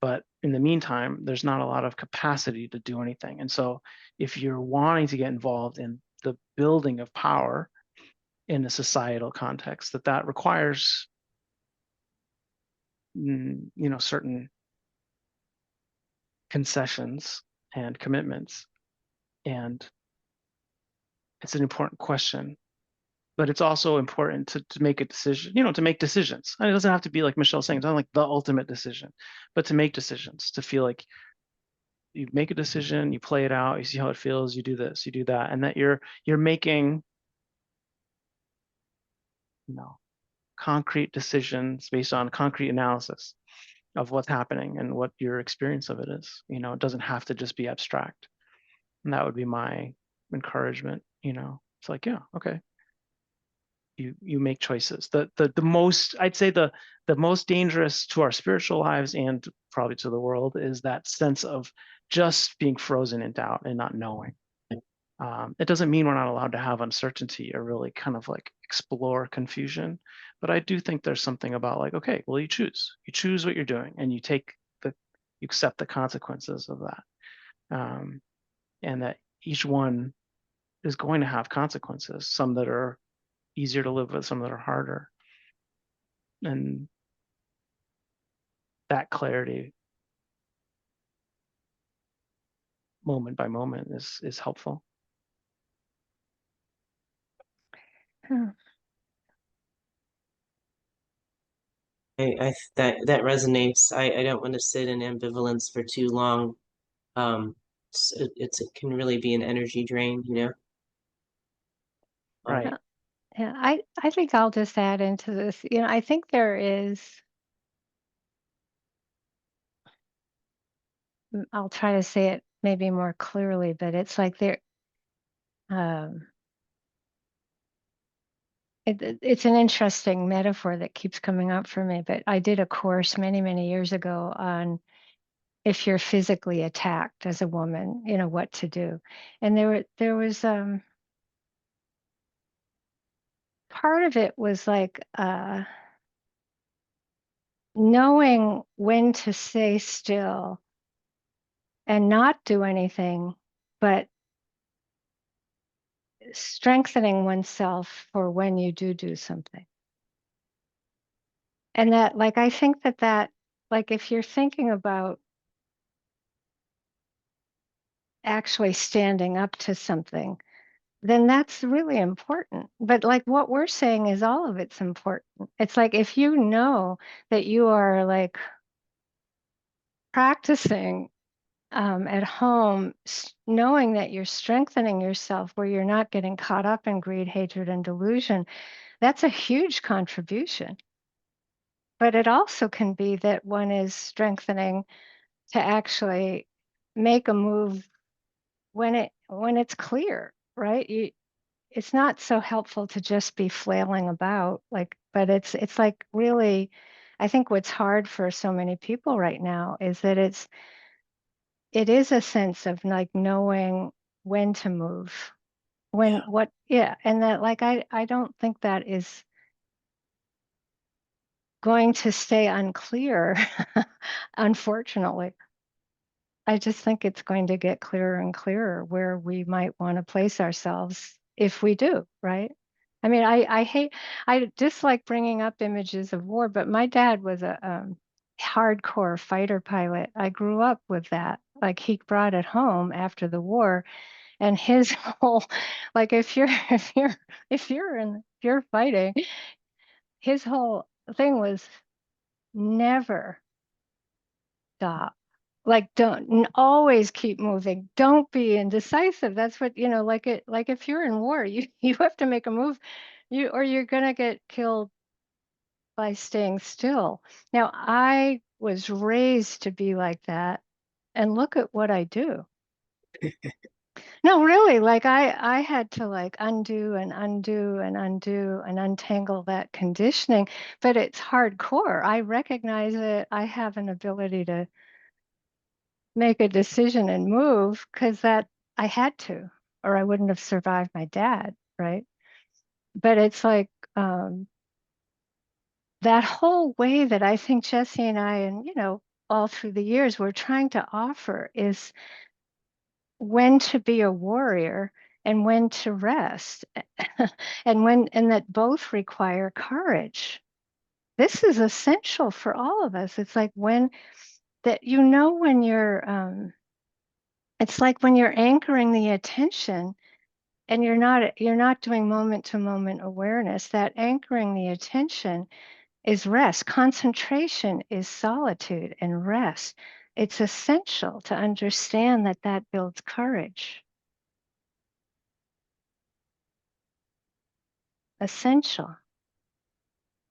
But in the meantime, there's not a lot of capacity to do anything. And so if you're wanting to get involved in the building of power in a societal context, that requires, certain concessions and commitments. And it's an important question, but it's also important to make a decision, to make decisions. And it doesn't have to be like Michelle's saying, it's not like the ultimate decision, but to make decisions, to feel like you make a decision, you play it out, you see how it feels, you do this, you do that, and that you're making, concrete decisions based on concrete analysis of what's happening and what your experience of it is. It doesn't have to just be abstract. And that would be my encouragement. It's like, yeah, okay. You make choices. The most, I'd say the most dangerous to our spiritual lives and probably to the world is that sense of just being frozen in doubt and not knowing. It doesn't mean we're not allowed to have uncertainty or really kind of like explore confusion, but I do think there's something about like, okay, well, you choose what you're doing, and you accept the consequences of that, and that each one is going to have consequences, some that are easier to live with, some that are harder, and that clarity moment by moment is helpful. That resonates. I don't want to sit in ambivalence for too long. It can really be an energy drain, Right. Yeah, I think I'll just add into this. I think there is, I'll try to say it maybe more clearly, but it's like it's an interesting metaphor that keeps coming up for me. But I did a course many, many years ago on if you're physically attacked as a woman, what to do. And there was part of it was like knowing when to stay still and not do anything, but strengthening oneself for when you do something. And that, like, I think that, like, if you're thinking about actually standing up to something, then that's really important. But like what we're saying is all of it's important. It's like if you know that you are like practicing at home, knowing that you're strengthening yourself where you're not getting caught up in greed, hatred, and delusion, that's a huge contribution. But it also can be that one is strengthening to actually make a move when it's clear, right? It's not so helpful to just be flailing about, but it's like really, I think what's hard for so many people right now is that it is a sense of like knowing when to move, and that like I don't think that is going to stay unclear, unfortunately. I just think it's going to get clearer and clearer where we might want to place ourselves if we do, right? I mean, I dislike bringing up images of war, but my dad was a hardcore fighter pilot. I grew up with that. Like he brought it home after the war, and his whole, like if you're fighting, his whole thing was never stop. Like always keep moving. Don't be indecisive. That's what, like if you're in war, you have to make a move, or you're gonna get killed by staying still. Now, I was raised to be like that, and look at what I do. No, really, like I had to like undo and undo and undo and untangle that conditioning, but it's hardcore. I recognize it. I have an ability to make a decision and move because that I had to, or I wouldn't have survived my dad, right? But it's like that whole way that I think Jesse and I, and all through the years, we're trying to offer is when to be a warrior and when to rest, and that both require courage. This is essential for all of us. It's like when when you're it's like when you're anchoring the attention and you're not doing moment to moment awareness. That anchoring the attention is rest. Concentration is solitude and rest. It's essential to understand that builds courage. Essential.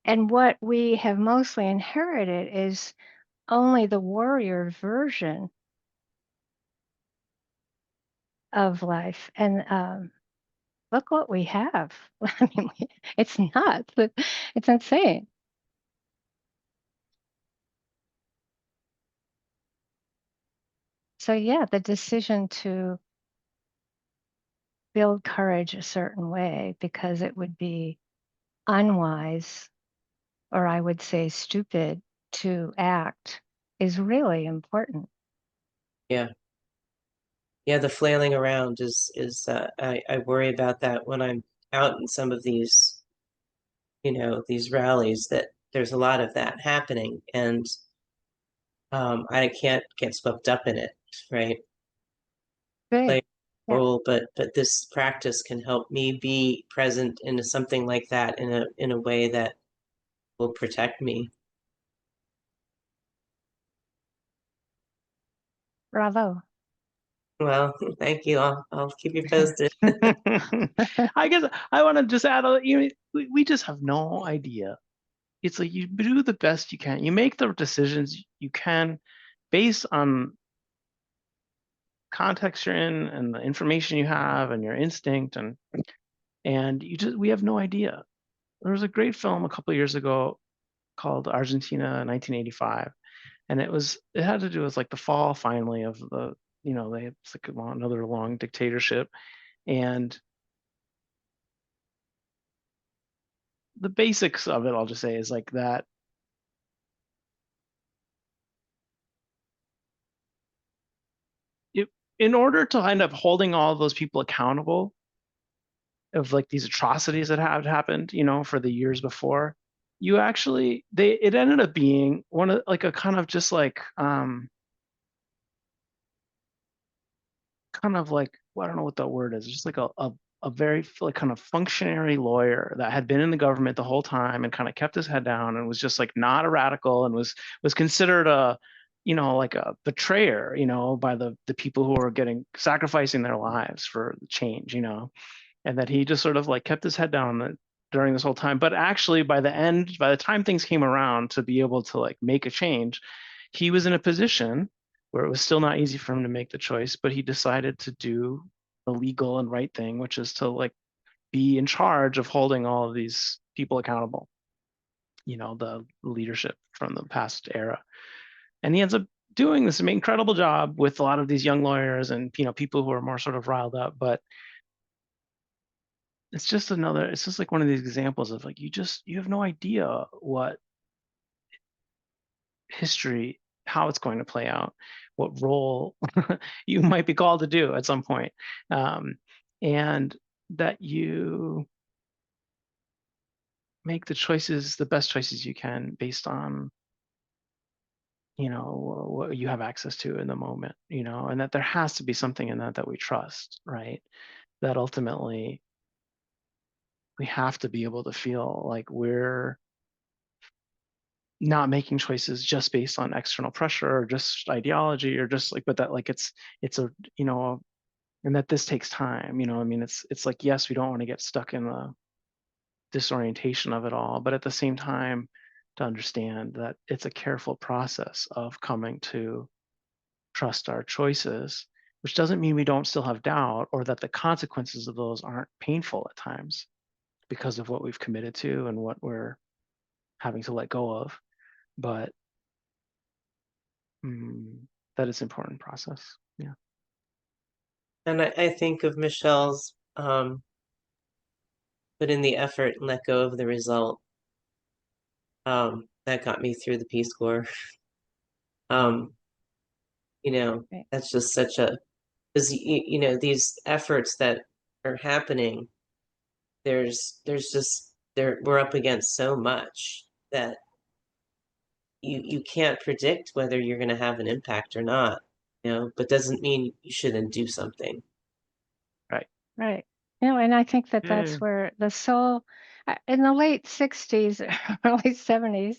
And what we have mostly inherited is only the warrior version of life. And look what we have. I mean, it's nuts. It's insane. So yeah, the decision to build courage a certain way because it would be unwise, or I would say stupid, to act is really important. Yeah. Yeah, the flailing around is I worry about that when I'm out in some of these, these rallies, that there's a lot of that happening, and I can't get swept up in it, right? Good. Play a Yeah. role, but this practice can help me be present into something like that in a way that will protect me. Bravo. Well, thank you. I'll keep you posted. I guess I want to just add, we just have no idea. It's like you do the best you can. You make the decisions you can based on context you're in and the information you have and your instinct, and we have no idea. There was a great film a couple of years ago called Argentina 1985, and it had to do with like the fall finally of it's like another long dictatorship, and the basics of it, I'll just say, is like that in order to end up holding all of those people accountable of like these atrocities that had happened, for the years before, it ended up being one of like a kind of just like kind of like, well, I don't know what that word is, just like a very like kind of functionary lawyer that had been in the government the whole time and kind of kept his head down and was just like not a radical and was considered a like a betrayer, by the people who were sacrificing their lives for change, and that he just sort of like kept his head down during this whole time. But actually, by the time things came around to be able to like make a change, he was in a position where it was still not easy for him to make the choice, but he decided to do the legal and right thing, which is to like be in charge of holding all of these people accountable, the leadership from the past era. And he ends up doing this incredible job with a lot of these young lawyers and people who are more sort of riled up. But it's just like one of these examples of like you have no idea what history, how it's going to play out, what role you might be called to do at some point, and that you make the best choices you can based on what you have access to in the moment, and that there has to be something in that we trust, right? That ultimately we have to be able to feel like we're not making choices just based on external pressure or just ideology or just like, but that like it's a and that this takes time. I mean, it's like, yes, we don't want to get stuck in the disorientation of it all, but at the same time to understand that it's a careful process of coming to trust our choices which doesn't mean we don't still have doubt or that the consequences of those aren't painful at times because of what we've committed to and what we're having to let go of. But that is an important process. Yeah. And I think of Michelle's put in the effort and let go of the result. That got me through the Peace Corps. You know, Right. that's just such a, because you know, these efforts that are happening, there's just we're up against so much that you can't predict whether you're going to have an impact or not, you know, but doesn't mean you shouldn't do something. Right. You know, and I think that Yeah. that's where the soul, in the late 60s, early 70s,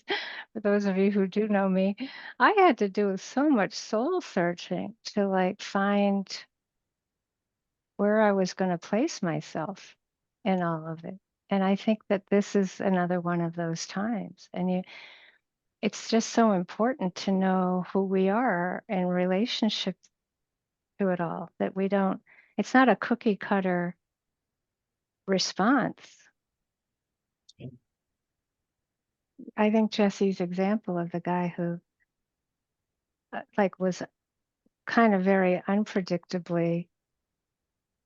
for those of you who do know me, I had to do so much soul searching to like find where I was going to place myself in all of it. And I think that this is another one of those times. And it's just so important to know who we are in relationship to it all, that we don't, it's not a cookie cutter response. I think Jesse's example of the guy who like was kind of very unpredictably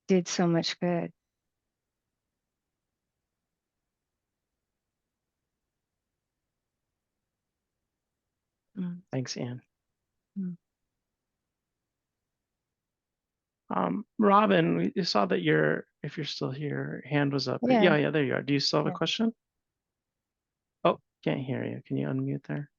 did so much good. Thanks, Anne. Mm. Robin, you saw that if you're still here, hand was up. Yeah. Yeah, there you are. Do you still have Yeah. a question? Oh, can't hear you. Can you unmute there?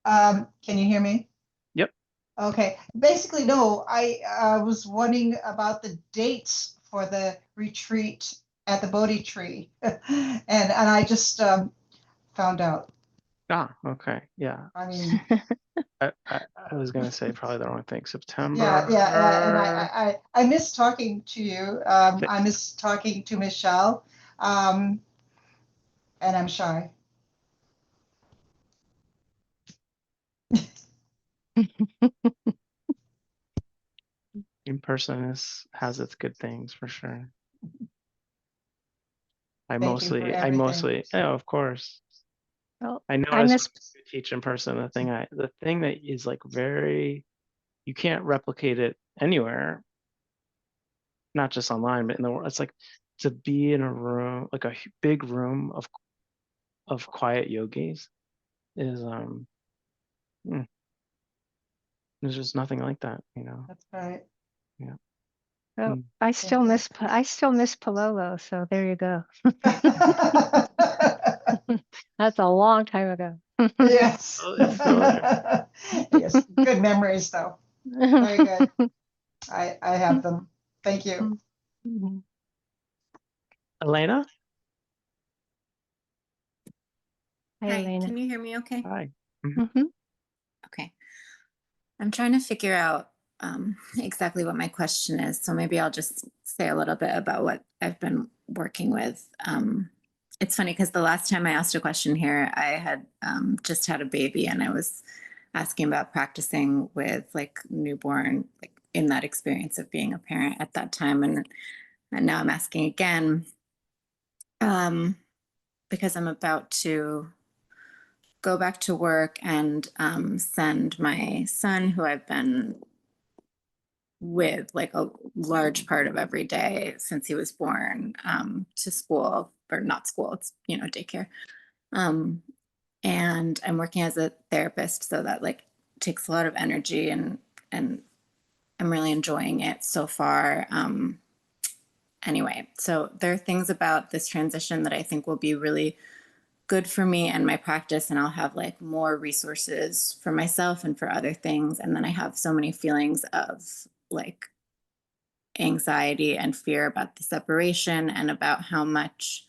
Can you hear me? Yep. Okay. Basically, no, I was wondering about the dates for the retreat at the Bodhi tree. and I just found out. Okay. Yeah. I mean, I was gonna say probably the wrong thing. September. yeah, and I miss talking to you. I miss talking to Michelle. And I'm shy. In person has its good things for sure. I Thank you for everything. oh, of course. Well, I noticed when you teach in person, the thing that is like you can't replicate it anywhere, not just online, but in the world. It's like to be in a room, like a big room of quiet yogis is there's just nothing like that, you know. That's right. Yeah. well, I still miss Palolo, so there you go. That's a long time ago. Yes. Oh, it's still there. Yes. Good memories, though. Very good. I have them. Thank you. Elena? Hi, Hi, Elena. can you hear me okay? Hi. Okay. I'm trying to figure out exactly what my question is. So maybe I'll just say a little bit about what I've been working with. It's funny because the last time I asked a question here, I had just had a baby and I was asking about practicing with like newborn, like in that experience of being a parent at that time. And now I'm asking again because I'm about to go back to work and send my son, who I've been with like a large part of every day since he was born, to school, or not school, it's, you know, daycare. And I'm working as a therapist, so that like takes a lot of energy, and I'm really enjoying it so far. Anyway, so there are things about this transition that I think will be really good for me and my practice, and I'll have like more resources for myself and for other things. And then I have so many feelings of like anxiety and fear about the separation and about how much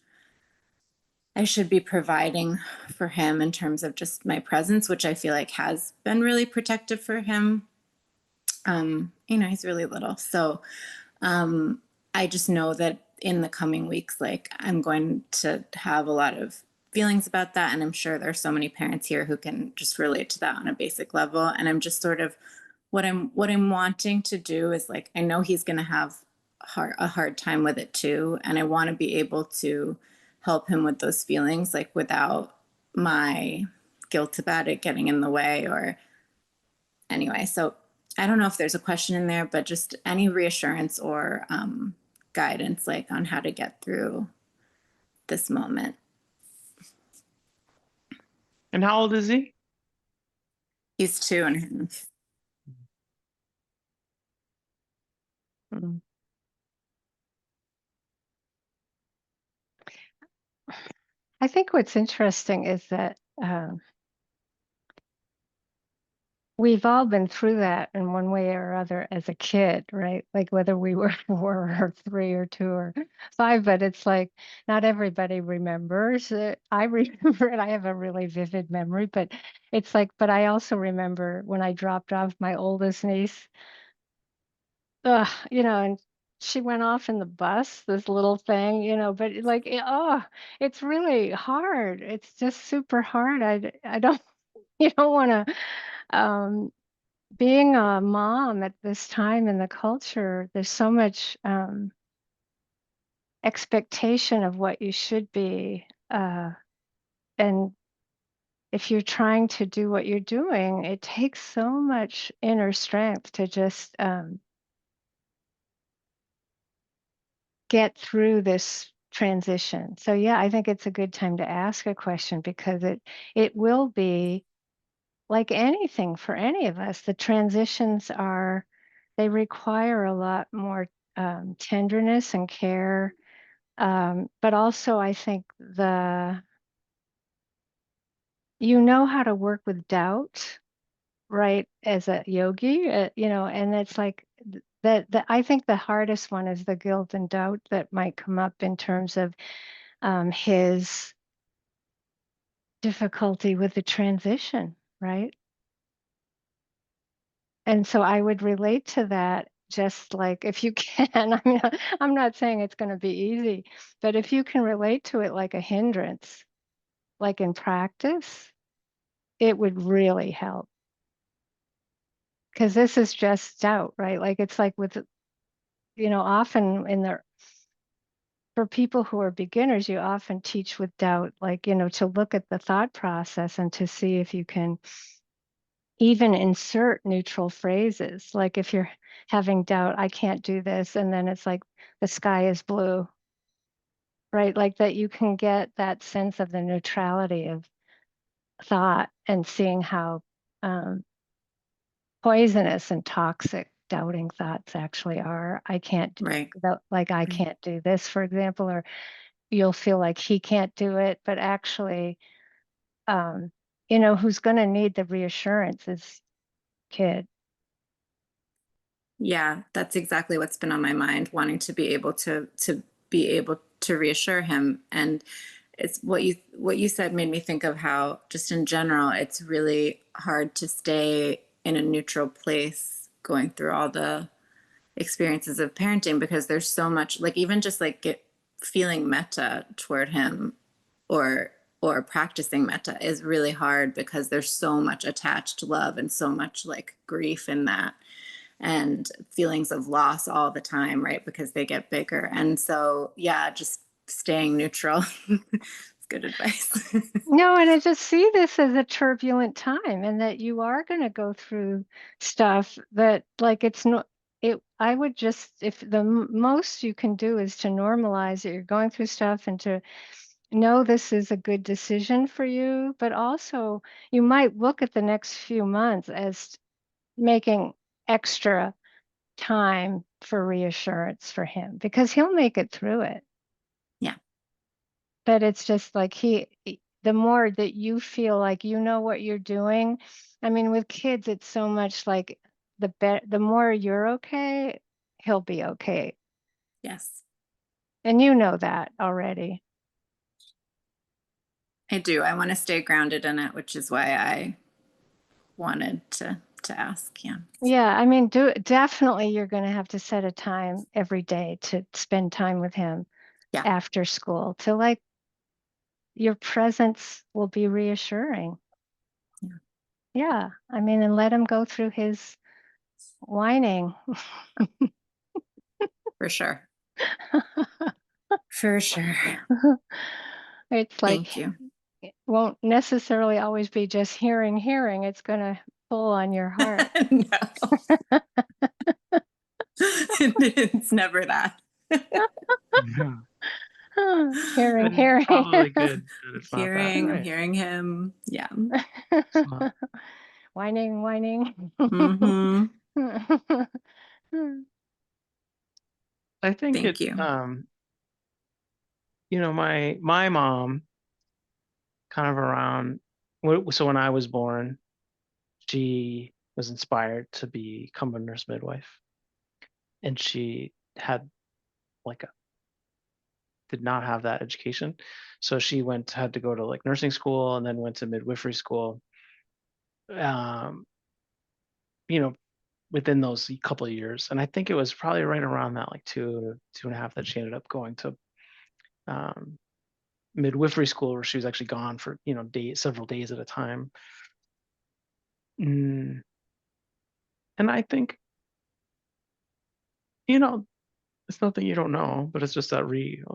I should be providing for him in terms of just my presence, which I feel like has been really protective for him. You know, he's really little. So I just know that in the coming weeks, like I'm going to have a lot of feelings about that. And I'm sure there's so many parents here who can just relate to that on a basic level. And I'm just sort of what I'm wanting to do is like, I know he's going to have a hard time with it too. And I want to be able to help him with those feelings, like without my guilt about it getting in the way or anyway. So I don't know if there's a question in there, but just any reassurance or guidance, like on how to get through this moment. And how old is he? He's 2.5. Mm. I think what's interesting is that we've all been through that in one way or other as a kid, right? Like whether we were 4 or 3 or 2 or 5, but it's like not everybody remembers it. I remember it. I have a really vivid memory, but it's like, but I also remember when I dropped off my oldest niece, and she went off in the bus, this little thing, but like, it's really hard. It's just super hard. I don't, you don't want to, being a mom at this time in the culture, there's so much expectation of what you should be. And if you're trying to do what you're doing, it takes so much inner strength to just get through this transition. So yeah, I think it's a good time to ask a question because it will be like anything for any of us. The transitions they require a lot more tenderness and care. But also I think you know how to work with doubt, right? As a yogi, and it's like that I think the hardest one is the guilt and doubt that might come up in terms of his difficulty with the transition, right? And so I would relate to that just like if you can. I mean, I'm not saying it's going to be easy, but if you can relate to it like a hindrance, like in practice, it would really help. Because this is just doubt, right? Like it's like with, often for people who are beginners, you often teach with doubt, like, to look at the thought process and to see if you can even insert neutral phrases. Like if you're having doubt, I can't do this. And then it's like the sky is blue, right? Like that you can get that sense of the neutrality of thought and seeing how poisonous and toxic doubting thoughts actually are. I can't, Right. like I can't do this, for example, or you'll feel like he can't do it, but actually, who's going to need the reassurance is kid. Yeah, that's exactly what's been on my mind, wanting to be able to reassure him. And it's what you said made me think of how just in general it's really hard to stay in a neutral place going through all the experiences of parenting because there's so much, like even just like feeling metta toward him or practicing metta is really hard because there's so much attached love and so much like grief in that and feelings of loss all the time, right? Because they get bigger. And so, yeah, just staying neutral. It's good advice. No, and I just see this as a turbulent time and that you are going to go through stuff that like I would just, if the most you can do is to normalize that you're going through stuff and to know this is a good decision for you, but also you might look at the next few months as making extra time for reassurance for him because he'll make it through it. Yeah. But it's just like the more that you feel like you know what you're doing. I mean, with kids, it's so much like the more you're okay, he'll be okay. Yes. And you know that already. I do. I want to stay grounded in it, which is why I wanted to ask. Yeah. Yeah, I mean, definitely you're going to have to set a time every day to spend time with him after school to like your presence will be reassuring. Yeah. I mean, and let him go through his whining. For sure. For sure. It's like Thank you. it won't necessarily always be just hearing. It's going to pull on your heart. No. It's never that. Yeah. Hearing. And probably good that it's not that, I'm right? hearing him. Yeah. It's not. Whining. Hmm. I think Thank you. my mom kind of around, so when I was born, she was inspired to become a nurse midwife, and she had did not have that education, so she had to go to like nursing school and then went to midwifery school. Um, you know, within those couple of years, and I think it was probably right around that like 2 to 2.5 that she ended up going to um, midwifery school, where she was actually gone for several days at a time. Mm. And I think it's nothing you don't know, but it's just that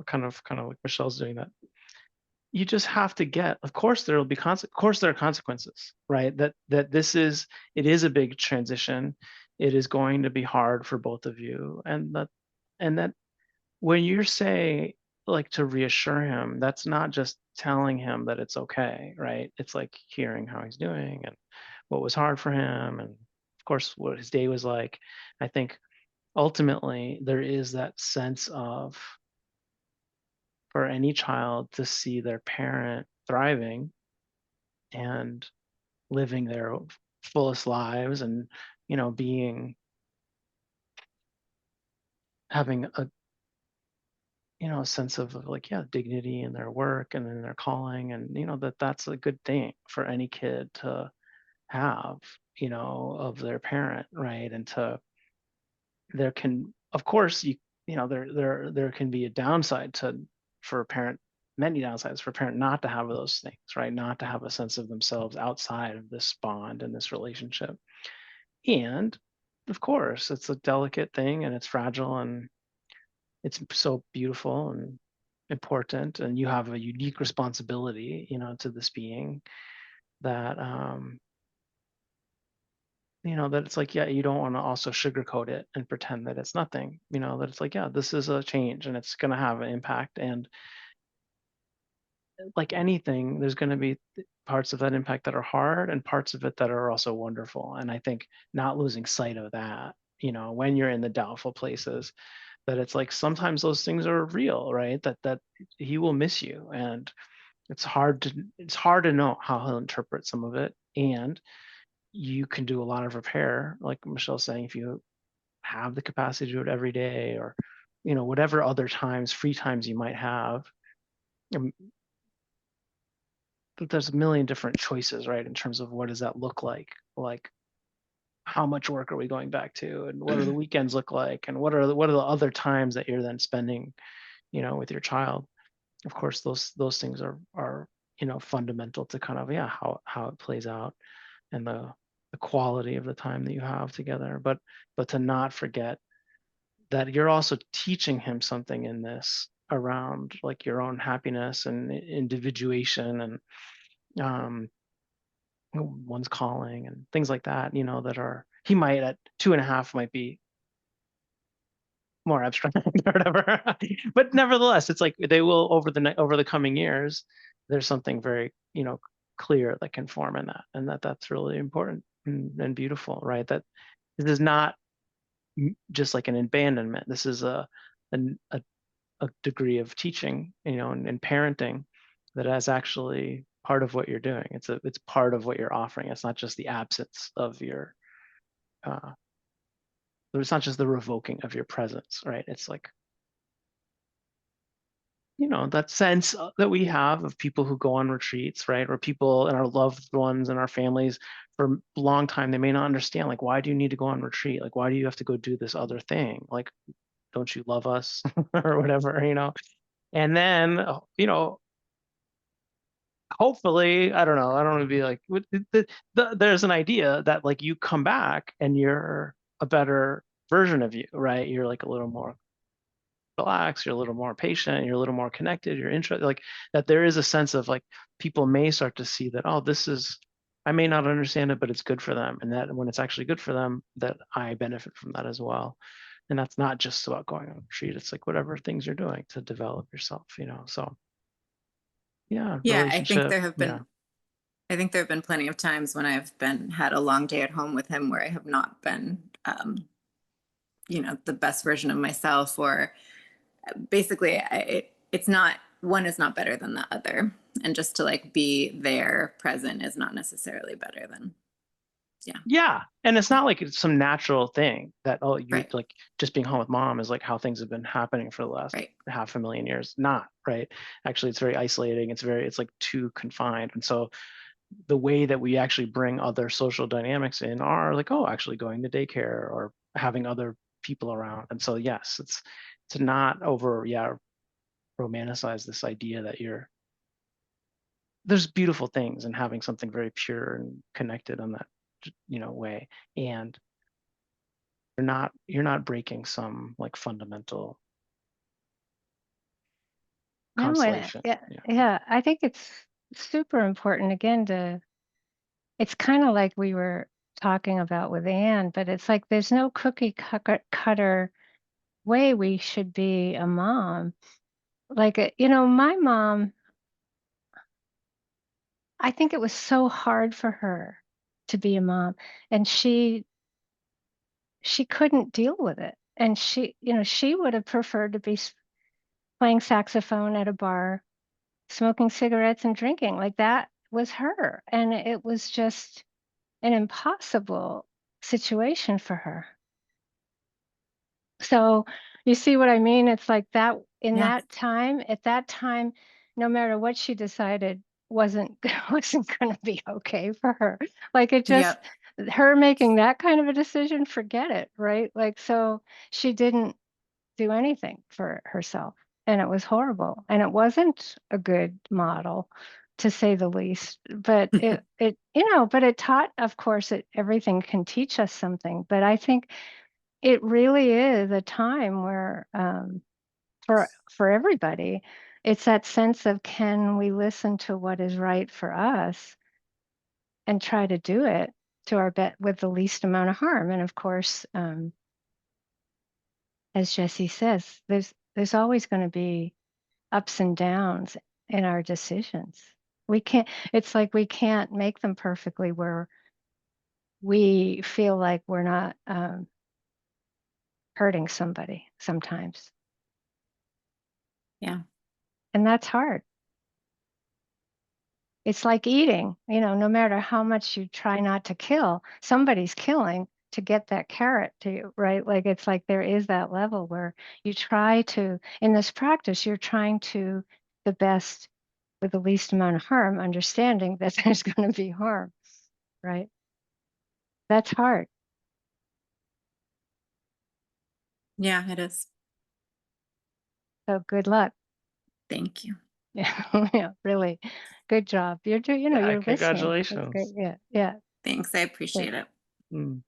kind of like Michelle's doing that. You just have to of course there will be of course there are consequences, right? That it is a big transition. It is going to be hard for both of you, and that when you're saying, like, to reassure him, that's not just telling him that it's okay, right? It's like hearing how he's doing and what was hard for him, and of course what his day was like. I think ultimately there is that sense of, for any child to see their parent thriving and living their fullest lives, and being having a sense of like, yeah, dignity in their work and in their calling, and that's a good thing for any kid to have, of their parent, right? And there can, of course, there can be a downside for a parent, many downsides for a parent not to have those things, right? Not to have a sense of themselves outside of this bond and this relationship. And of course, it's a delicate thing, and it's fragile, and it's so beautiful and important, and you have a unique responsibility, to this being, that that it's like, yeah, you don't want to also sugarcoat it and pretend that it's nothing, that it's like, yeah, this is a change and it's going to have an impact. And like anything, there's going to be parts of that impact that are hard and parts of it that are also wonderful. And I think not losing sight of that, when you're in the doubtful places, that it's like sometimes those things are real, right? That he will miss you, and it's hard to know how he'll interpret some of it. And you can do a lot of repair, like Michelle's saying, if you have the capacity to do it every day, or whatever other free times you might have. But there's a million different choices, right, in terms of what does that look like how much work are we going back to, and what do the weekends look like, and what are the other times that you're then spending with your child. Of course, those things are fundamental to kind of, yeah, how it plays out, and the quality of the time that you have together. But to not forget that you're also teaching him something in this around like your own happiness and individuation, and one's calling and things like that, that are, he might at 2.5 might be more abstract or whatever. But nevertheless, it's like they will, over the coming years, there's something very clear that can form in that, and that's really important and beautiful, right? That this is not just like an abandonment. This is a degree of teaching, and parenting, that is actually part of what you're doing. It's part of what you're offering. It's not just the absence of your it's not just the revoking of your presence, right? It's like, that sense that we have of people who go on retreats, right? Or people and our loved ones and our families for a long time, they may not understand, like, why do you need to go on retreat? Like, why do you have to go do this other thing? Like, don't you love us or whatever, And then, hopefully, I don't know, I don't want to be like, there's an idea that like you come back and you're a better version of you, right? You're like a little more relaxed, you're a little more patient, you're a little more connected, you're interested, like that there is a sense of like people may start to see that, oh, this is, I may not understand it, but it's good for them. And that when it's actually good for them, that I benefit from that as well. And that's not just about going on a retreat. It's like whatever things you're doing to develop yourself, you know? So yeah, Yeah, relationship. I think there have been plenty of times when I've had a long day at home with him where I have not been, you know, the best version of myself, or basically it's not, one is not better than the other. And just to like be there present is not necessarily better than, Yeah. And it's not like it's some natural thing that, oh, you're right. like just being home with mom is like how things have been happening for the last Right. 500,000 years. Not, right? Actually, it's very isolating. It's like too confined. And so the way that we actually bring other social dynamics in are like, oh, actually going to daycare or having other people around. And so, yes, it's to not romanticize this idea that there's beautiful things in having something very pure and connected on that, you know, way. And you're not breaking some like fundamental No, and constellation. yeah, I think it's super important again it's kind of like we were talking about with Anne, but it's like there's no cookie cutter way we should be a mom. Like, you know, my mom, I think it was so hard for her to be a mom, and she couldn't deal with it. And she, you know, she would have preferred to be playing saxophone at a bar, smoking cigarettes and drinking. Like that was her. And it was just an impossible situation for her. So you see what I mean? It's like that at that time, no matter what she decided wasn't going to be okay for her. Like it just, her making that kind of a decision, forget it, right? Like, so she didn't do anything for herself, and it was horrible, and it wasn't a good model, to say the least. But it you know, but it taught, of course, everything can teach us something. But I think it really is a time where for everybody, it's that sense of, can we listen to what is right for us and try to do it to our with the least amount of harm. And of course, as Jesse says, there's always going to be ups and downs in our decisions. It's like we can't make them perfectly where we feel like we're not hurting somebody sometimes. Yeah. And that's hard. It's like eating, you know, no matter how much you try not to kill, somebody's killing to get that carrot to you, right? Like it's like there is that level where you try to, in this practice, you're trying to the best with the least amount of harm, understanding that there's going to be harm, right? That's hard. Yeah, it is. So good luck. Thank you. Yeah, really good job. You're doing, you know, you're listening. Congratulations. That's great. Yeah. Thanks. I appreciate it. Mm.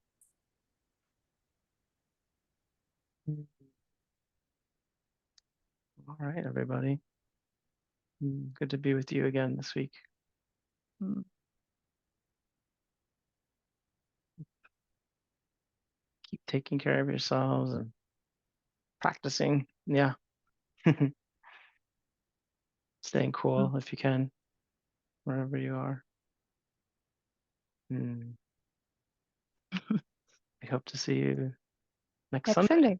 All right, everybody. Good to be with you again this week. Keep taking care of yourselves and practicing. Yeah. Staying cool if you can, wherever you are. I hope to see you next Sunday. Sunday.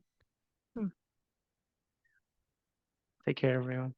Take care, everyone.